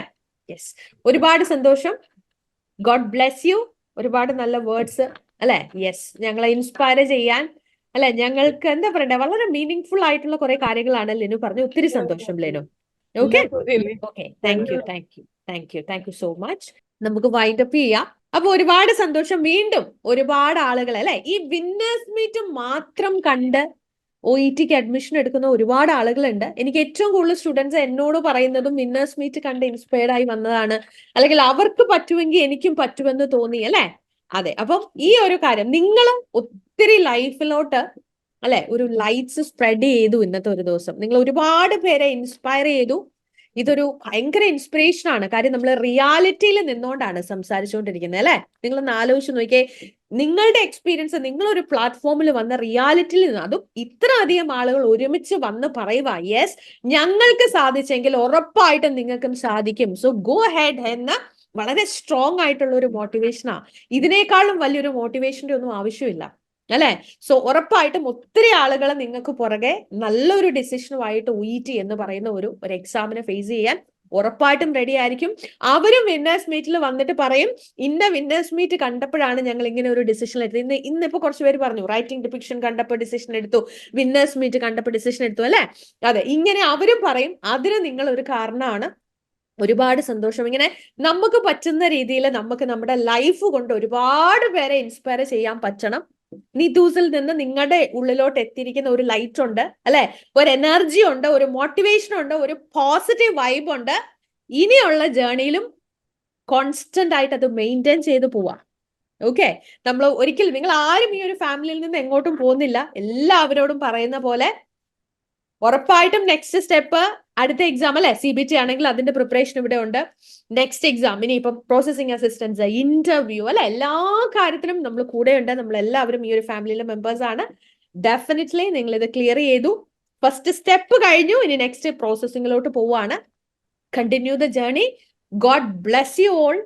യെസ്. ഒരുപാട് സന്തോഷം. God bless U. ഒരുപാട് നല്ല വേർഡ്സ് അല്ലെ? യെസ്. ഞങ്ങളെ ഇൻസ്പയർ ചെയ്യാൻ അല്ലെ, ഞങ്ങൾക്ക് എന്താ പറയണ്ടേ, വളരെ മീനിങ് ഫുൾ ആയിട്ടുള്ള കുറെ കാര്യങ്ങളാണ് ലിനു പറഞ്ഞു. ഒത്തിരി സന്തോഷം Linu. Okay, thank you so much. നമുക്ക് വൈൻഡ് അപ്പ് ചെയ്യാം. അപ്പൊ ഒരുപാട് സന്തോഷം. വീണ്ടും ഒരുപാട് ആളുകൾ അല്ലെ ഈ വിന്നേഴ്സ് മീറ്റ് മാത്രം കണ്ട് OETക്ക് അഡ്മിഷൻ എടുക്കുന്ന ഒരുപാട് ആളുകളുണ്ട്. എനിക്ക് ഏറ്റവും കൂടുതൽ സ്റ്റുഡൻസ് എന്നോട് പറയുന്നതും വിന്നേഴ്സ് മീറ്റ് കണ്ട് ഇൻസ്പയർഡ് ആയി വന്നതാണ്, അല്ലെങ്കിൽ അവർക്ക് പറ്റുമെങ്കിൽ എനിക്കും പറ്റുമെന്ന് തോന്നി അല്ലെ? അതെ. അപ്പം ഈ ഒരു കാര്യം നിങ്ങൾ ഒത്തിരി ലൈഫിലോട്ട് അല്ലെ ഒരു ലൈറ്റ്സ് സ്പ്രെഡ് ചെയ്തു. ഇന്നത്തെ ഒരു ദിവസം നിങ്ങൾ ഒരുപാട് പേരെ ഇൻസ്പയർ ചെയ്തു. ഇതൊരു ഭയങ്കര ഇൻസ്പിറേഷൻ ആണ്. കാര്യം നമ്മൾ റിയാലിറ്റിയിൽ നിന്നുകൊണ്ടാണ് സംസാരിച്ചുകൊണ്ടിരിക്കുന്നത് അല്ലെ? നിങ്ങളൊന്ന് ആലോചിച്ച് നോക്കിയേ, നിങ്ങളുടെ എക്സ്പീരിയൻസ് നിങ്ങളൊരു പ്ലാറ്റ്ഫോമിൽ വന്ന റിയാലിറ്റിയിൽ നിന്ന്, അതും ഇത്ര അധികം ആളുകൾ ഒരുമിച്ച് വന്ന് പറയുക, യെസ് ഞങ്ങൾക്ക് സാധിച്ചെങ്കിൽ ഉറപ്പായിട്ടും നിങ്ങൾക്കും സാധിക്കും. സോ ഗോ ഹെഡ് എന്ന വളരെ സ്ട്രോങ് ആയിട്ടുള്ള ഒരു മോട്ടിവേഷനാ. ഇതിനേക്കാളും വലിയൊരു മോട്ടിവേഷന്റെ ഒന്നും ആവശ്യമില്ല അല്ലെ? സോ ഉറപ്പായിട്ടും ഒത്തിരി ആളുകൾ നിങ്ങൾക്ക് പുറകെ നല്ലൊരു ഡിസിഷനുമായിട്ട് OET എന്ന് പറയുന്ന ഒരു എക്സാമിനെ ഫേസ് ചെയ്യാൻ ഉറപ്പായിട്ടും റെഡി ആയിരിക്കും. അവരും വിന്നേഴ്സ് മീറ്റിൽ വന്നിട്ട് പറയും, ഇന്ന വിന്നേഴ്സ് മീറ്റ് കണ്ടപ്പോഴാണ് ഞങ്ങൾ ഇങ്ങനെ ഒരു ഡിസിഷൻ എടുത്തത്. ഇന്നിപ്പോ കുറച്ച് പേര് പറഞ്ഞു റൈറ്റിംഗ് ഡിപിക്ഷൻ കണ്ടപ്പോൾ ഡിസിഷൻ എടുത്തു, വിന്നേഴ്സ് മീറ്റ് കണ്ടപ്പോൾ ഡിസിഷൻ എടുത്തു അല്ലെ? അതെ, ഇങ്ങനെ അവരും പറയും. അതിന് നിങ്ങൾ ഒരു കാരണമാണ്. ഒരുപാട് സന്തോഷം. ഇങ്ങനെ നമുക്ക് പറ്റുന്ന രീതിയിൽ നമുക്ക് നമ്മുടെ ലൈഫ് കൊണ്ട് ഒരുപാട് പേരെ ഇൻസ്പയർ ചെയ്യാൻ പറ്റണം. നീതൂസിൽ നിന്ന് നിങ്ങളുടെ ഉള്ളിലോട്ട് എത്തിയിരിക്കുന്ന ഒരു ലൈറ്റ് ഉണ്ട് അല്ലെ? ഒരു എനർജി ഉണ്ട്, ഒരു മോട്ടിവേഷൻ ഉണ്ട്, ഒരു പോസിറ്റീവ് വൈബ് ഉണ്ട്. ഇനിയുള്ള ജേർണിയിലും കോൺസ്റ്റന്റ് ആയിട്ട് അത് മെയിൻറ്റെയിൻ ചെയ്ത് പോവാ. ഓക്കെ, നമ്മൾ ഒരിക്കലും നിങ്ങൾ ആരും ഈ ഒരു ഫാമിലിയിൽ നിന്ന് എങ്ങോട്ടും പോകുന്നില്ല. എല്ലാവരോടും പറയുന്ന പോലെ ഉറപ്പായിട്ടും നെക്സ്റ്റ് സ്റ്റെപ്പ് അടുത്ത എക്സാം അല്ലെ? CBT ആണെങ്കിൽ അതിന്റെ പ്രിപ്പറേഷൻ ഇവിടെ ഉണ്ട്. നെക്സ്റ്റ് എക്സാം, ഇനി ഇപ്പം പ്രോസസിങ് അസിസ്റ്റൻസ്, ഇന്റർവ്യൂ അല്ലെ, എല്ലാ കാര്യത്തിലും നമ്മൾ കൂടെ ഉണ്ട്. നമ്മൾ എല്ലാവരും ഈ ഒരു ഫാമിലിയിലെ മെമ്പേഴ്സ് ആണ്. ഡെഫിനറ്റ്ലി നിങ്ങൾ ഇത് ക്ലിയർ ചെയ്തു. ഫസ്റ്റ് സ്റ്റെപ്പ് കഴിഞ്ഞു. ഇനി നെക്സ്റ്റ് പ്രോസസിങ്ങിലോട്ട് പോവാണ്. Continue the journey. God bless you all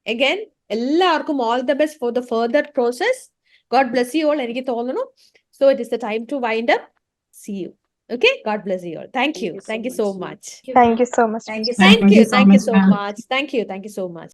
again. എല്ലാവർക്കും all the best for the further process. God bless you all. എനിക്ക് തോന്നുന്നു so it is the time to wind up. See you. Okay, God bless you all. Thank you so much. Thank you so much. Thank you so much. Thank you so much.